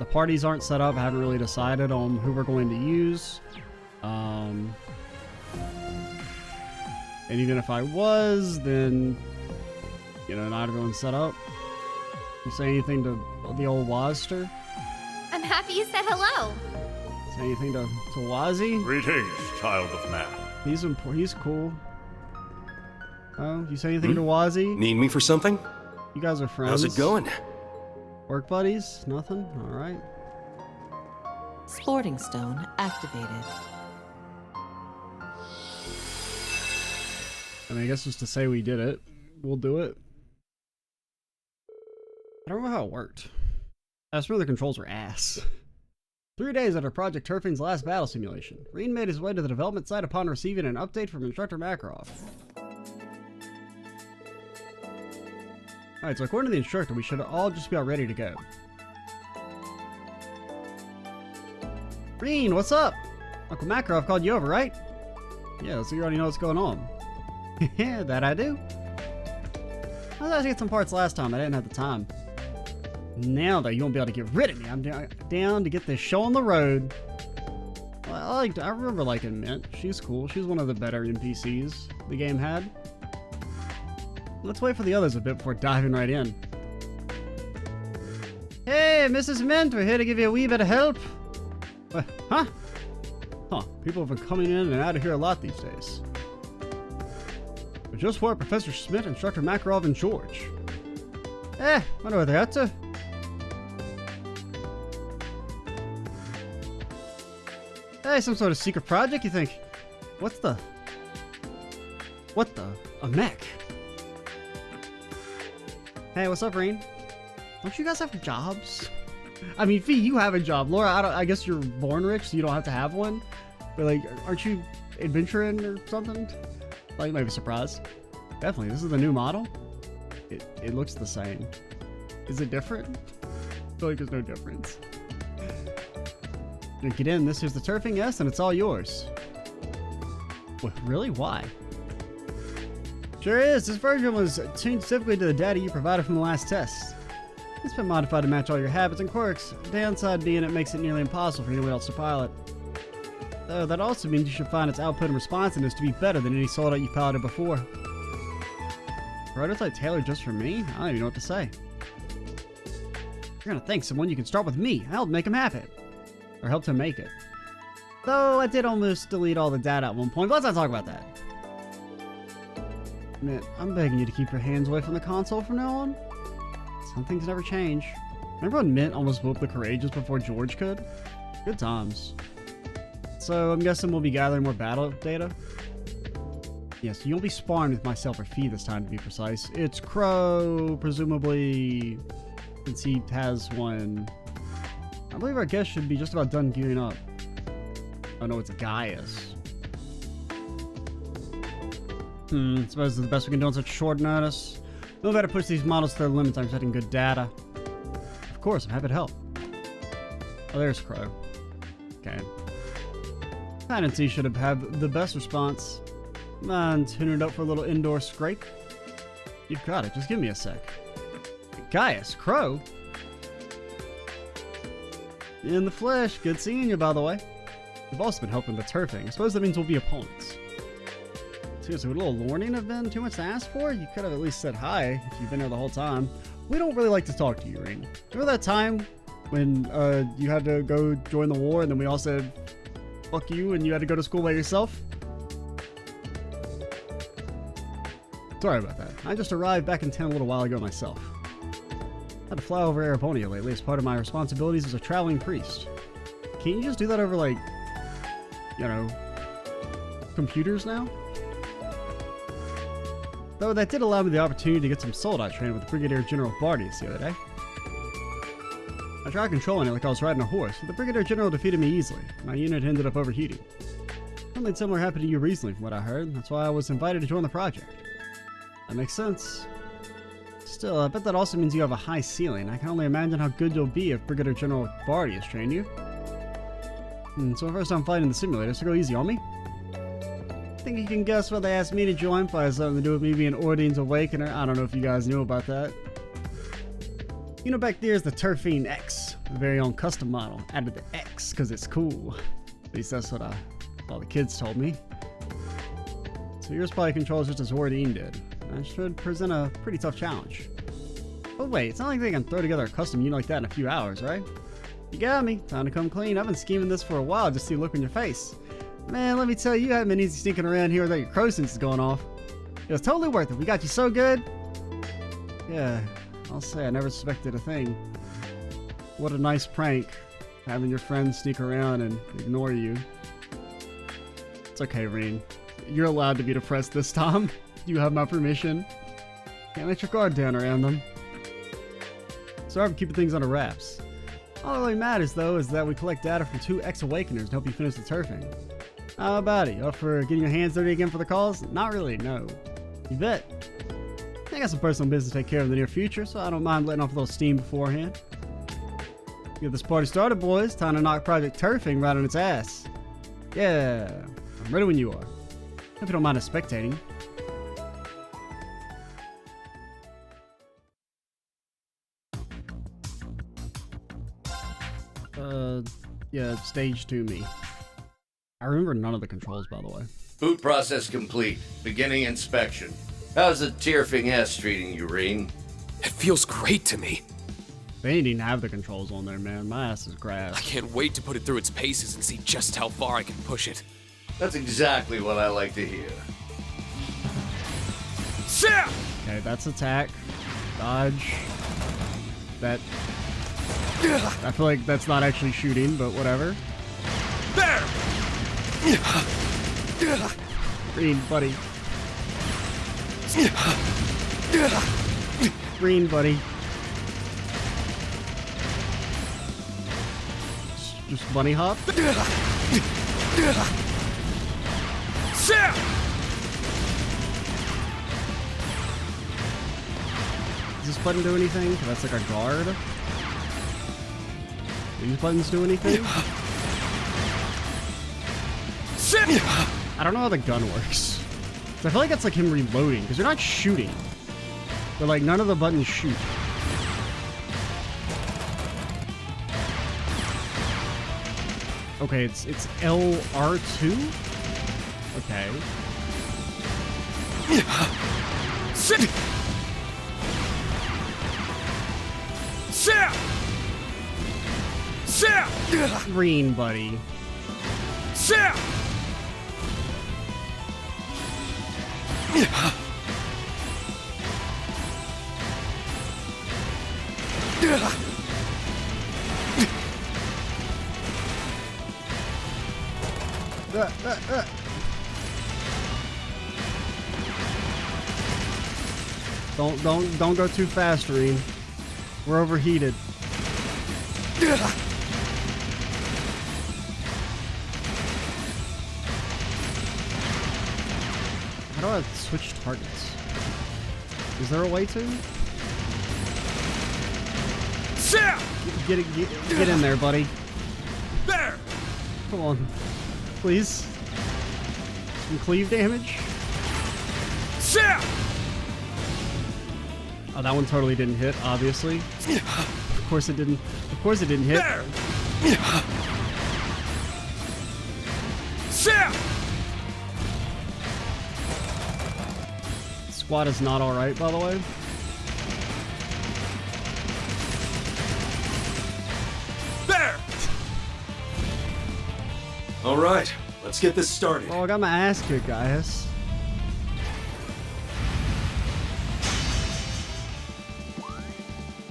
The parties aren't set up. I haven't really decided on who we're going to use. And even if I was, then, you know, not everyone's set up. You say anything to the old Wazster? I'm happy you said hello. Say anything to Wazzy? Greetings, child of man. He's cool. Oh, you say anything to Wazzy? Need me for something? You guys are friends. How's it going? Work buddies? Nothing? Alright. Sporting Stone activated. I mean, I guess just to say we did it, we'll do it. I don't know how it worked. I just remember the controls were ass. 3 days after Project Turfing's last battle simulation, Reen made his way to the development site upon receiving an update from Instructor Makarov. Alright, so according to the instructor, we should all just be all ready to go. Reen, what's up? Uncle Makarov called you over, right? Yeah, so you already know what's going on. Yeah, that I do. I was able to get some parts last time, I didn't have the time. Now though, you won't be able to get rid of me. I'm down to get this show on the road. Well, I remember liking Mint. She's cool. She's one of the better NPCs the game had. Let's wait for the others a bit before diving right in. Hey, Mrs. Mint, we're here to give you a wee bit of help. Huh? Huh, people have been coming in and out of here a lot these days. But just for Professor Smith, Instructor Makarov, and George. Wonder what they're up to. Hey, some sort of secret project, you think? What the? A mech? Hey, what's up, Reen? Don't you guys have jobs? I mean, Fee, you have a job. Laura, I guess you're born rich, so you don't have to have one. But like, aren't you adventuring or something? Like, maybe surprised. Definitely, this is the new model. It looks the same. Is it different? I feel like there's no difference. You get in, this is the turfing, yes, and it's all yours. What, really? Why? Sure is. This version was tuned specifically to the data you provided from the last test. It's been modified to match all your habits and quirks. The downside being it makes it nearly impossible for anyone else to pilot. Though that also means you should find its output and responsiveness to be better than any soldat you piloted before. Prototype tailored just for me? I don't even know what to say. You're gonna thank someone, you can start with me. I helped make him have it. Or helped him make it. Though I did almost delete all the data at one point, but let's not talk about that. Man, I'm begging you to keep your hands away from the console from now on. Some things never change. Remember when Mint almost whooped the Courageous before George could? Good times. So I'm guessing we'll be gathering more battle data. Yes, you won't be sparring with myself or Fee this time, to be precise. It's Crow, presumably, since he has one. I believe our guest should be just about done gearing up. Oh no, it's Gaius. Suppose the best we can do on such short notice. No better push these models to their limits. I'm setting good data. Of course, I'm happy to help. Oh, there's Crow. Okay. Tendency should have had the best response. Man, tuning it up for a little indoor scrape. You've got it. Just give me a sec. Gaius, Crow. In the flesh. Good seeing you, by the way. We've also been helping the turfing. I suppose that means we'll be opponents. Seriously, would a little warning have been too much to ask for? You could have at least said hi if you've been here the whole time. We don't really like to talk to you, Ring. Remember that time when you had to go join the war and then we all said, fuck you, and you had to go to school by yourself? Sorry about that. I just arrived back in town a little while ago myself. I had to fly over Erebonia lately as part of my responsibilities as a traveling priest. Can't you just do that over, like, you know, computers now? Though that did allow me the opportunity to get some soldat training with Brigadier General Bardius the other day. I tried controlling it like I was riding a horse, but the Brigadier General defeated me easily. My unit ended up overheating. Something similar happened to you recently from what I heard. That's why I was invited to join the project. That makes sense. Still, I bet that also means you have a high ceiling. I can only imagine how good you'll be if Brigadier General Bardius trained you. So first I'm fighting the simulator, so go easy on me. I think you can guess why they asked me to join. Probably has something to do with me being Ordine's Awakener. I don't know if you guys knew about that. You know, back there is the Turfine X, the very own custom model. Added the X because it's cool. At least that's what all the kids told me. So yours probably controls just as Ordine did. That should present a pretty tough challenge. But wait, it's not like they can throw together a custom unit like that in a few hours, right? You got me. Time to come clean. I've been scheming this for a while just to see the look on your face. Man, let me tell you, you haven't been easy sneaking around here without your crow sense is going off. It was totally worth it. We got you so good. Yeah, I'll say I never suspected a thing. What a nice prank, having your friends sneak around and ignore you. It's okay, Reen. You're allowed to be depressed this time. You have my permission. Can't let your guard down around them. Sorry for keeping things under wraps. All that really matters, though, is that we collect data from 2 ex-awakeners to help you finish the turfing. How about it? You up for getting your hands dirty again for the cause? Not really, no. You bet. I got some personal business to take care of in the near future, so I don't mind letting off a little steam beforehand. Get this party started, boys. Time to knock Project Turfing right on its ass. Yeah, I'm ready when you are. Hope you don't mind us spectating. Yeah, stage 2 me. I remember none of the controls, by the way. Boot process complete. Beginning inspection. How's the Tierfing S treating you, Reen? It feels great to me. They didn't even have the controls on there, man. My ass is grass. I can't wait to put it through its paces and see just how far I can push it. That's exactly what I like to hear. Okay, that's attack. Dodge. That... I feel like that's not actually shooting, but whatever. There! Green, buddy. Green, buddy. Just bunny hop. Does this button do anything? That's like a guard. Do these buttons do anything? I don't know how the gun works. I feel like that's like him reloading, because you're not shooting. But like none of the buttons shoot. Okay, it's LR2? Okay. Green, buddy. Don't go too fast, Reen. We're overheated. How do I switch targets? Is there a way to? Get in there, buddy. There! Come on. Please. Some cleave damage. Oh, that one totally didn't hit, obviously. Of course it didn't. Of course it didn't hit. There! Squad is not alright, by the way. There! All right, let's get this started. Oh, I got my ass kicked, guys.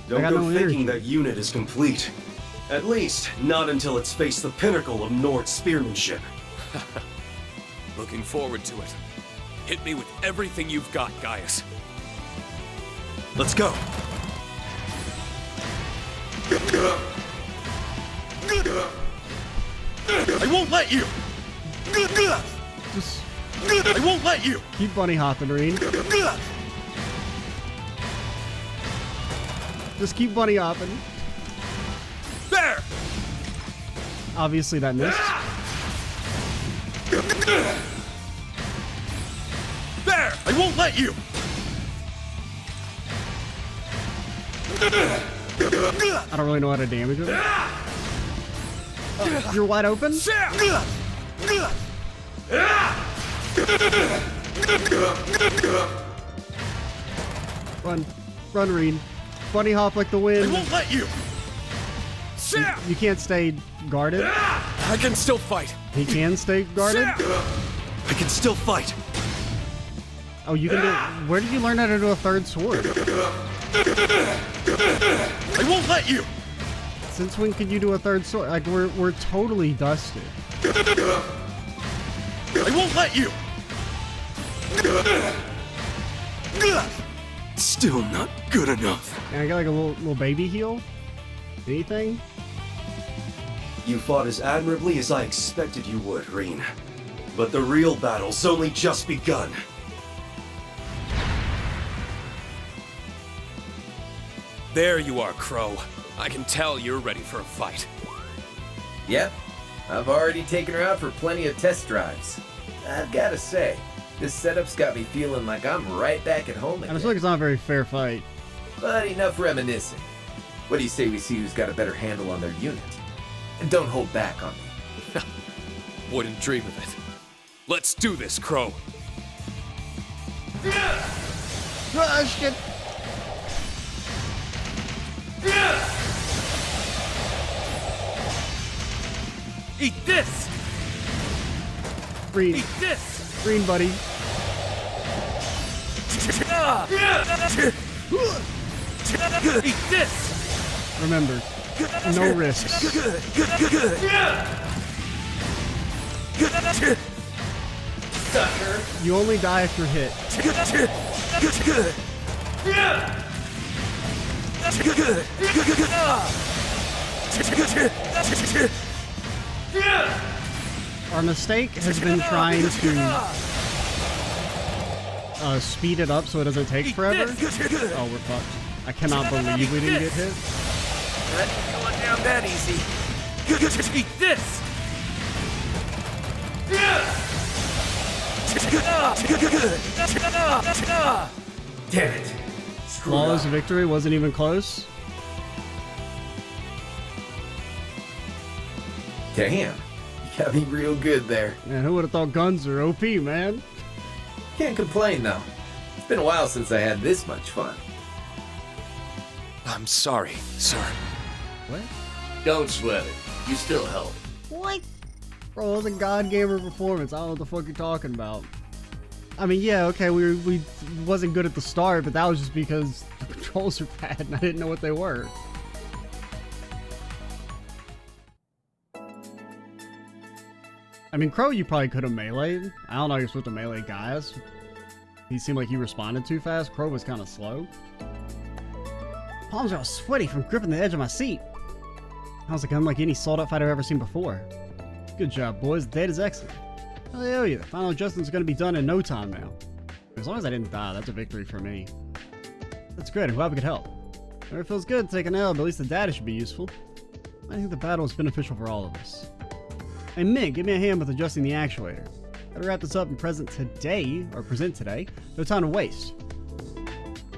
Don't got go no thinking energy. that unit is complete. At least, not until it's faced the pinnacle of Nord spearmanship. Looking forward to it. Hit me with everything you've got, Gaius. Let's go. I won't let you! Just I won't let you! keep bunny hopping, Reen. Just keep bunny hopping. There! Obviously that missed. There! I won't let you! I don't really know how to damage him. You're wide open? Run. Run, Reen. Bunny hop like the I wind. won't let you! You can't stay guarded. I can still fight. He can stay guarded. I can still fight. Oh, you can do. Where did you learn how to do a third sword? I won't let you! Since when could you do a third sword? Like we're totally dusted. I won't let you! Still not good enough. Can I get like a little baby heal? Anything? You fought as admirably as I expected you would, Reen. But the real battle's only just begun. There you are, Crow. I can tell you're ready for a fight. Yep, I've already taken her out for plenty of test drives. I've gotta say, this setup's got me feeling like I'm right back at home I again. just feel like it's not a very fair fight. But enough reminiscing. What do you say we see who's got a better handle on their unit? And don't hold back on me. Wouldn't dream of it. Let's do this, Crow. Ah, shit. Eat this! Green. Eat this! Green, buddy. Eat this! Remember, no risks. Sucker! You only die if you're hit. Our mistake has been trying to speed it up so it doesn't take forever. Oh, we're fucked. I cannot believe we didn't get hit. That ain't going down that easy. Eat this! Damn it. Flawless victory wasn't even close. Damn. You got me real good there. Man, who would have thought guns are OP, man? Can't complain though. It's been a while since I had this much fun. I'm sorry, sir. What? Don't sweat it. You still help. What? Bro, it was a God Gamer performance. I don't know what the fuck you're talking about. I mean, yeah, okay, we wasn't good at the start, but that was just because the controls are bad and I didn't know what they were. I mean, Crow, you probably could have meleeed. I don't know, you're supposed to melee guys. He seemed like he responded too fast. Crow was kind of slow. Palms are all sweaty from gripping the edge of my seat. I was like unlike any sold-out fight I've ever seen before. Good job, boys. The data's excellent. Hell yeah, the final adjustment's gonna be done in no time now. As long as I didn't die, that's a victory for me. That's good, I'm glad we could help. Never feels good to take an L, but at least the data should be useful. I think the battle is beneficial for all of us. Hey Mick, give me a hand with adjusting the actuator. Gotta wrap this up and present today. No time to waste.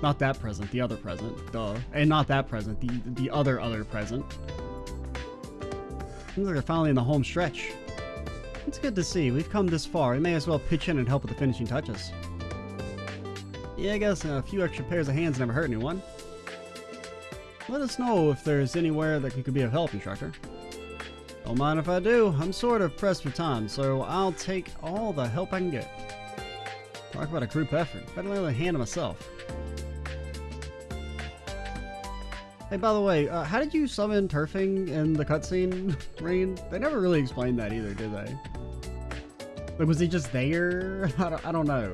Not that present, the other present. Duh. And not that present, the other present. Seems like they're finally in the home stretch. It's good to see. We've come this far. We may as well pitch in and help with the finishing touches. Yeah, I guess a few extra pairs of hands never hurt anyone. Let us know if there's anywhere that could be of help, instructor. Don't mind if I do. I'm sort of pressed for time, so I'll take all the help I can get. Talk about a group effort. Better lay a hand on myself. Hey, by the way, how did you summon Turfing in the cutscene, Rain? They never really explained that either, did they? Like, was he just there? I don't know.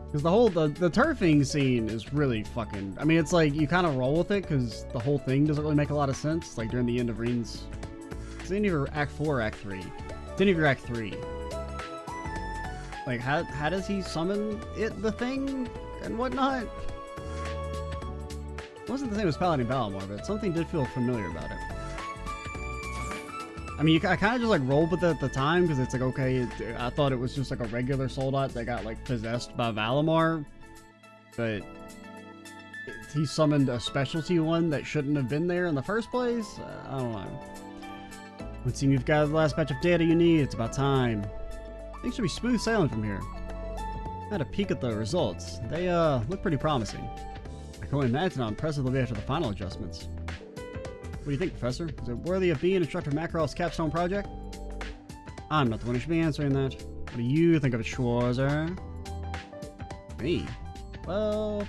Because the whole, the Turfing scene is really fucking... I mean, it's like, you kind of roll with it, because the whole thing doesn't really make a lot of sense. Like, during the end of Reen's... It's the end of your Act 4 or Act 3? It's the end of your Act 3. Like, how does he summon the thing and whatnot? It wasn't the same as Paladin Balamor, but something did feel familiar about it. I mean, I kind of just like rolled with it at the time because it's like, okay, I thought it was just like a regular Soldat that got like possessed by Valimar, but he summoned a specialty one that shouldn't have been there in the first place. I don't know. Would seem you've got the last batch of data you need. It's about time. Things should be smooth sailing from here. I had a peek at the results. They look pretty promising. I can only imagine how impressive they'll be after the final adjustments. What do you think, Professor? Is it worthy of being Instructor Makarov's capstone project? I'm not the one who should be answering that. What do you think of it, Schwarzer? Me? Well...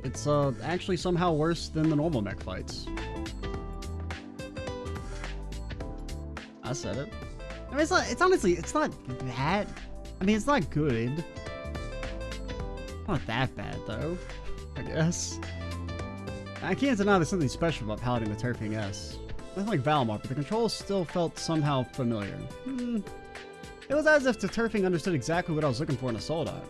It's actually somehow worse than the normal mech fights. I said it. I mean, it's honestly, it's not that. I mean, it's not good. Not that bad, though, I guess. I can't deny there's something special about piloting the Turfing S. Nothing like Valimar, but the controls still felt somehow familiar. It was as if the Turfing understood exactly what I was looking for in a Soldat.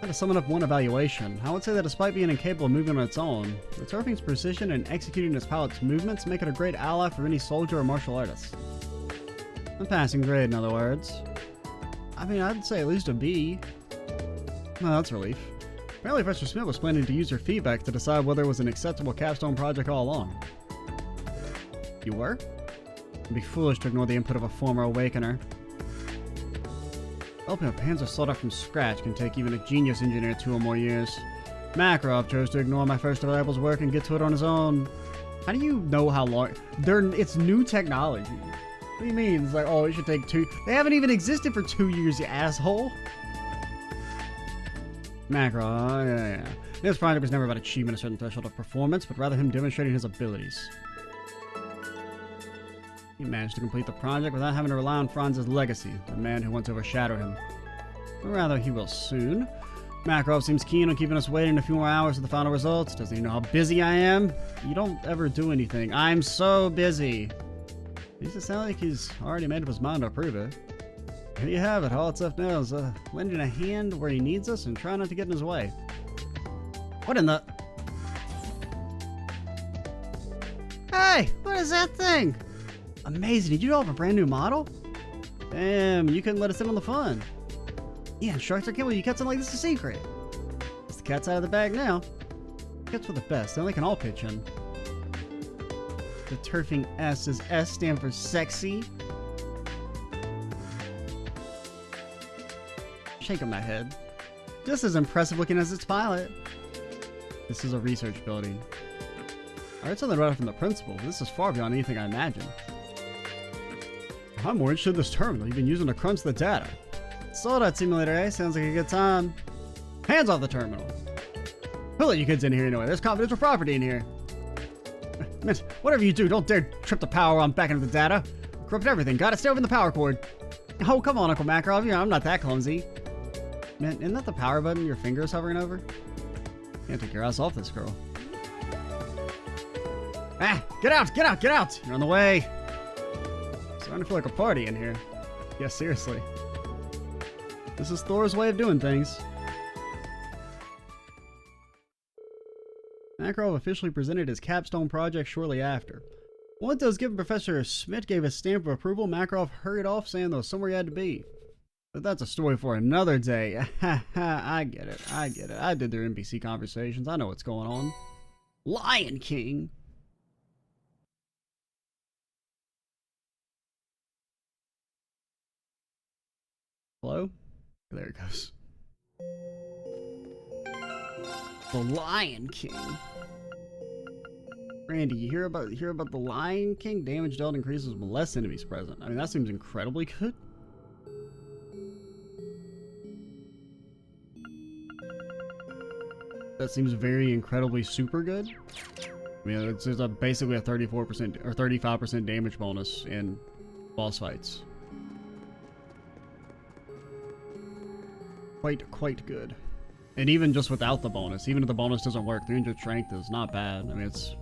To sum it up one evaluation, I would say that despite being incapable of moving on its own, the Turfing's precision in executing its pilot's movements make it a great ally for any soldier or martial artist. A passing grade, in other words. I mean, I'd say at least a B. Well, that's a relief. Apparently Professor Smith was planning to use her feedback to decide whether it was an acceptable capstone project all along. You were? It'd be foolish to ignore the input of a former Awakener. Developing a Panzer Soldat from scratch can take even a genius engineer 2 or more years. Makarov chose to ignore my first disciple's work and get to it on his own. How do you know how long? It's new technology. What do you mean? It's like, oh, it should take 2... They haven't even existed for 2 years, you asshole. Makarov, yeah. This project was never about achieving a certain threshold of performance, but rather him demonstrating his abilities. He managed to complete the project without having to rely on Franz's legacy, the man who once overshadowed him. Or rather, he will soon. Makarov seems keen on keeping us waiting a few more hours for the final results. Doesn't even know how busy I am. You don't ever do anything. I'm so busy. Does it sound like he's already made up his mind to approve it? Here you have it. All that's left now is lending a hand where he needs us and try not to get in his way. What in the... Hey! What is that thing? Amazing. Did you develop a brand new model? Damn, you couldn't let us in on the fun. Yeah, sharks are killing you. Cats like this is a secret. It's the cat's out of the bag now. Cats were the best. Then they can all pitch in. The turfing S. Does S stand for sexy? Shaking my head. Just as impressive looking as its pilot. This is a research building. I heard something right from the principal, but this is far beyond anything I imagined. I'm more interested in this terminal you've been using to crunch the data. Soldat simulator, eh? Sounds like a good time. Hands off the terminal. Who let you kids in here anyway? There's confidential property in here. Man, whatever you do, don't dare trip the power on back into the data. Corrupt everything. Gotta stay over in the power cord. Oh, come on, Uncle Makarov. You know, I'm not that clumsy. Man, isn't that the power button your finger's hovering over? Can't take your ass off this girl. Ah! Get out! Get out! Get out! You're on the way. It's starting to feel like a party in here. Yeah, seriously. This is Thor's way of doing things. Makarov officially presented his capstone project shortly after. Once it was given Professor Schmidt gave his stamp of approval, Makarov hurried off saying there was somewhere he had to be. But that's a story for another day. I get it. I get it. I did their NPC conversations. I know what's going on. Lion King. Hello? There it goes. The Lion King. Randy, you hear about the Lion King? Damage dealt increases with less enemies present. I mean, that seems incredibly good. That seems very incredibly super good. I mean, it's basically a 34% or 35% damage bonus in boss fights. Quite good. And even just without the bonus, even if the bonus doesn't work, 300 strength is not bad. I mean, it's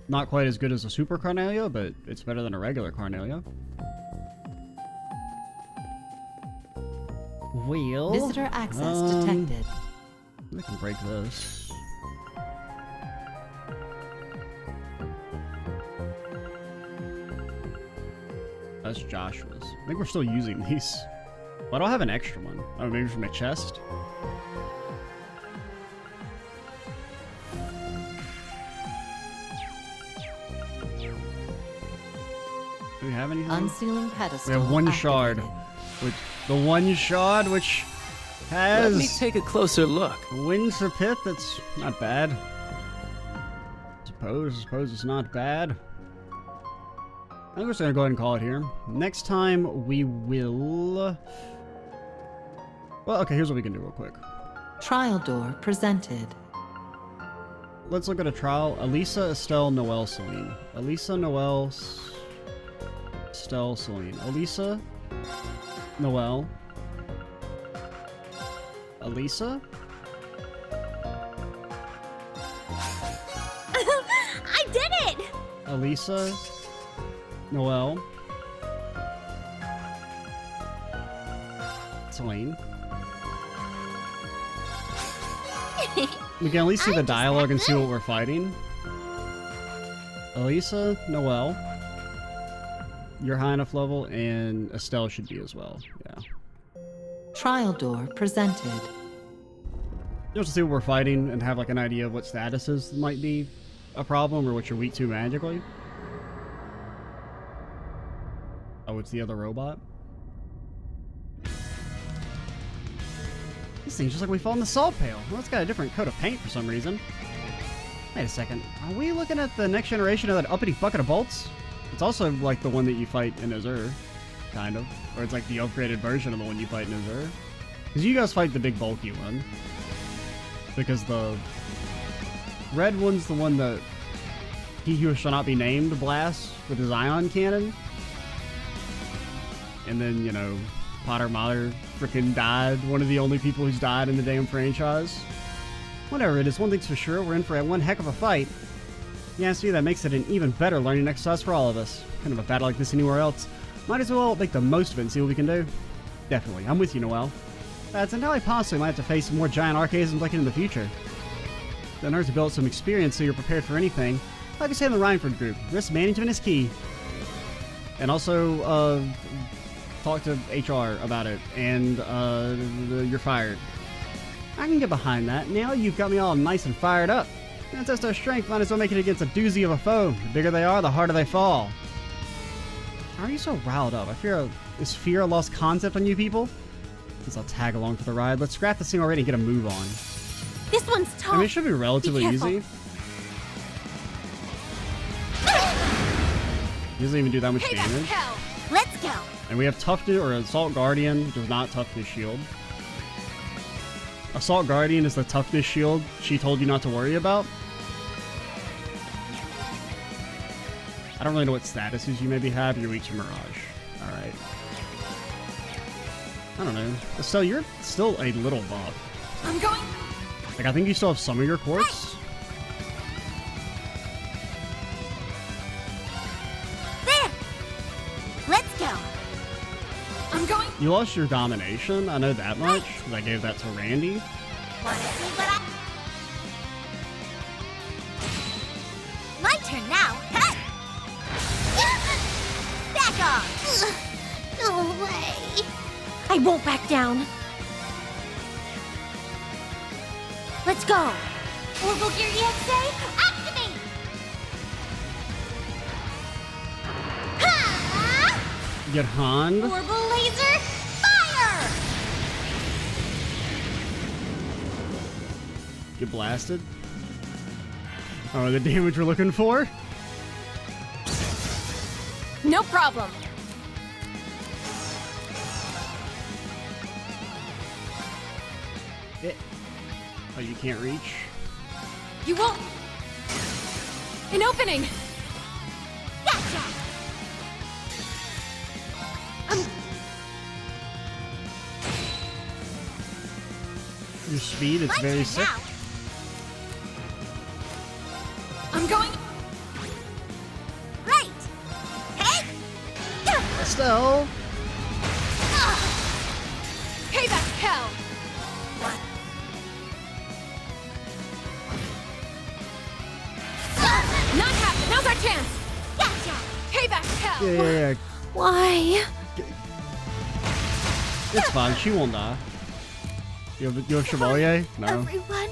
not quite as good as a super Carnelia, but it's better than a regular Carnelia. Well, visitor access detected. I can break this. That's Joshua's. I think we're still using these. Why do I have an extra one? Oh, maybe from my chest? Do we have anything? Unsealing pedestal. We have one shard. Which, the one shard which has... Let me take a closer look. Windsor Pit, that's not bad. Suppose it's not bad. I think we're just gonna go ahead and call it here. Next time we will... Well, okay, here's what we can do real quick. Trial door presented. Let's look at a trial. Elisa, Estelle, Noelle, Celine. Elisa, Noelle, Estelle, Celine. Elisa, Noelle. Elisa? I did it! Elisa, Noelle, Celine. We can at least see the dialogue and see what we're fighting. Elisa, Noelle, you're high enough level, and Estelle should be as well. Yeah. Trial door presented. Just to see what we're fighting and have like an idea of what statuses might be a problem or what you're weak to magically. Oh, it's the other robot. This thing's just like we fall in the salt pail. Well, it's got a different coat of paint for some reason. Wait a second. Are we looking at the next generation of that uppity bucket of bolts? It's also like the one that you fight in Azure, kind of. Or it's like the upgraded version of the one you fight in Azure. Because you guys fight the big bulky one. Because the red one's the one that he who shall not be named blasts with his ion cannon. And then, you know, Potter Mother freaking died. One of the only people who's died in the damn franchise. Whatever it is, one thing's for sure, we're in for one heck of a fight. Yeah, see, that makes it an even better learning exercise for all of us. Kind of a battle like this anywhere else. Might as well make the most of it and see what we can do. Definitely, I'm with you, Noelle. It's entirely possible we might have to face some more giant archaisms like it in the future. Then hard to build some experience so you're prepared for anything. Like I said in the Rhineford group, risk management is key. And also, talk to HR about it, and you're fired. I can get behind that. Now you've got me all nice and fired up. And test our strength, might as well make it against a doozy of a foe. The bigger they are, the harder they fall. How are you so riled up? Is fear a lost concept on you people? Guess I'll tag along for the ride. Let's scrap this thing already and get a move on. This one's tough. I mean, it should be relatively easy. He doesn't even do that much damage. Let's go. And we have Toughness, or Assault Guardian, does not Toughness Shield. Assault Guardian is the Toughness Shield she told you not to worry about. I don't really know what statuses you maybe have. You're weak to Mirage. Alright. I don't know. So you're still a little buff. I'm going. Like, I think you still have some of your quartz. There. Let's go. I'm going. You lost your domination. I know that much, because I gave that to Randy. Wanna see what My turn now. Hey. Back off. No way. I won't back down. Let's go. Orbital Gear EXA, activate! Ha! Get Hand. Orbital Laser, fire! Get blasted. Oh, the damage we're looking for? No problem. Oh, you can't reach? You won't. An opening. Gotcha. Your speed, it's very sick. Now. I'm going. Right. Hey. Estelle. Payback hell. Not happening. Now's our chance. Gotcha. Payback hell. Yeah. Why? It's fine. She won't die. You have Chevalier? No. Everyone.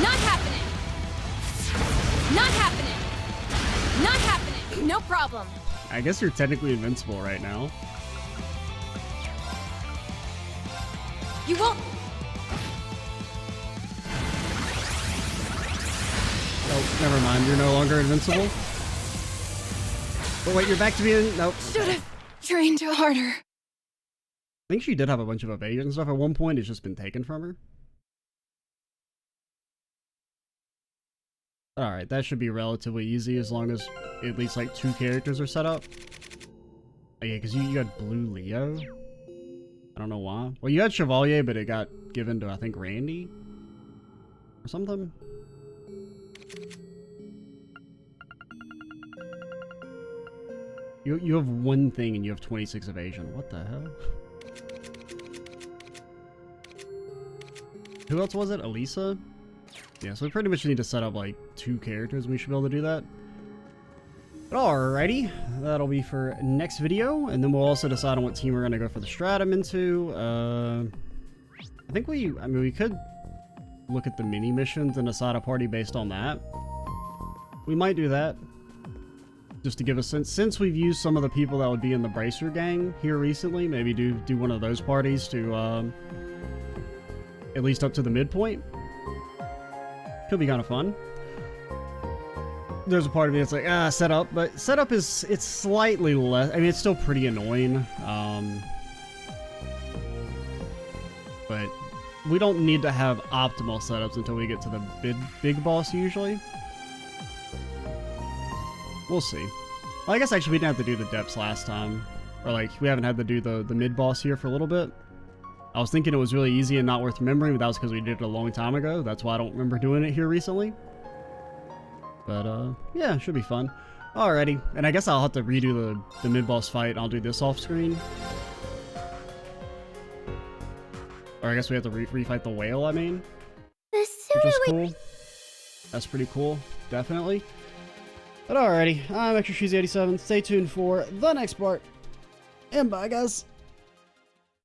Not happening. Not happening. Not happening. No problem. I guess you're technically invincible right now. You won't. Oh, never mind. You're no longer invincible. But wait, you're back to being... Nope. Should have trained harder. I think she did have a bunch of evasion stuff at one point. It's just been taken from her. Alright, that should be relatively easy as long as at least like 2 characters are set up. Oh yeah, because you got Blue Leo. I don't know why. Well, you had Chevalier, but it got given to, I think, Randy? Or something? You have 1 thing and you have 26 evasion. What the hell? Who else was it? Elisa? Yeah, so we pretty much need to set up like 2 characters and we should be able to do that. But alrighty, that'll be for next video, and then we'll also decide on what team we're gonna go for the Stratum into. I think we could look at the mini missions and decide a party based on that. We might do that. Just to give a sense, since we've used some of the people that would be in the Bracer gang here recently, maybe do one of those parties to, at least up to the midpoint. Could be kind of fun. There's a part of me that's like, setup, but setup it's slightly less, I mean, it's still pretty annoying, but we don't need to have optimal setups until we get to the big boss, usually. We'll see. Well, I guess actually we didn't have to do the depths last time. Or like, we haven't had to do the mid-boss here for a little bit. I was thinking it was really easy and not worth remembering, but that was because we did it a long time ago. That's why I don't remember doing it here recently. But, yeah, should be fun. Alrighty, and I guess I'll have to redo the mid-boss fight. I'll do this off-screen. Or I guess we have to refight the whale, I mean. The Which is sooner we... cool. That's pretty cool, definitely. But alrighty, I'm Extra Cheesy 87. Stay tuned for the next part. And bye, guys.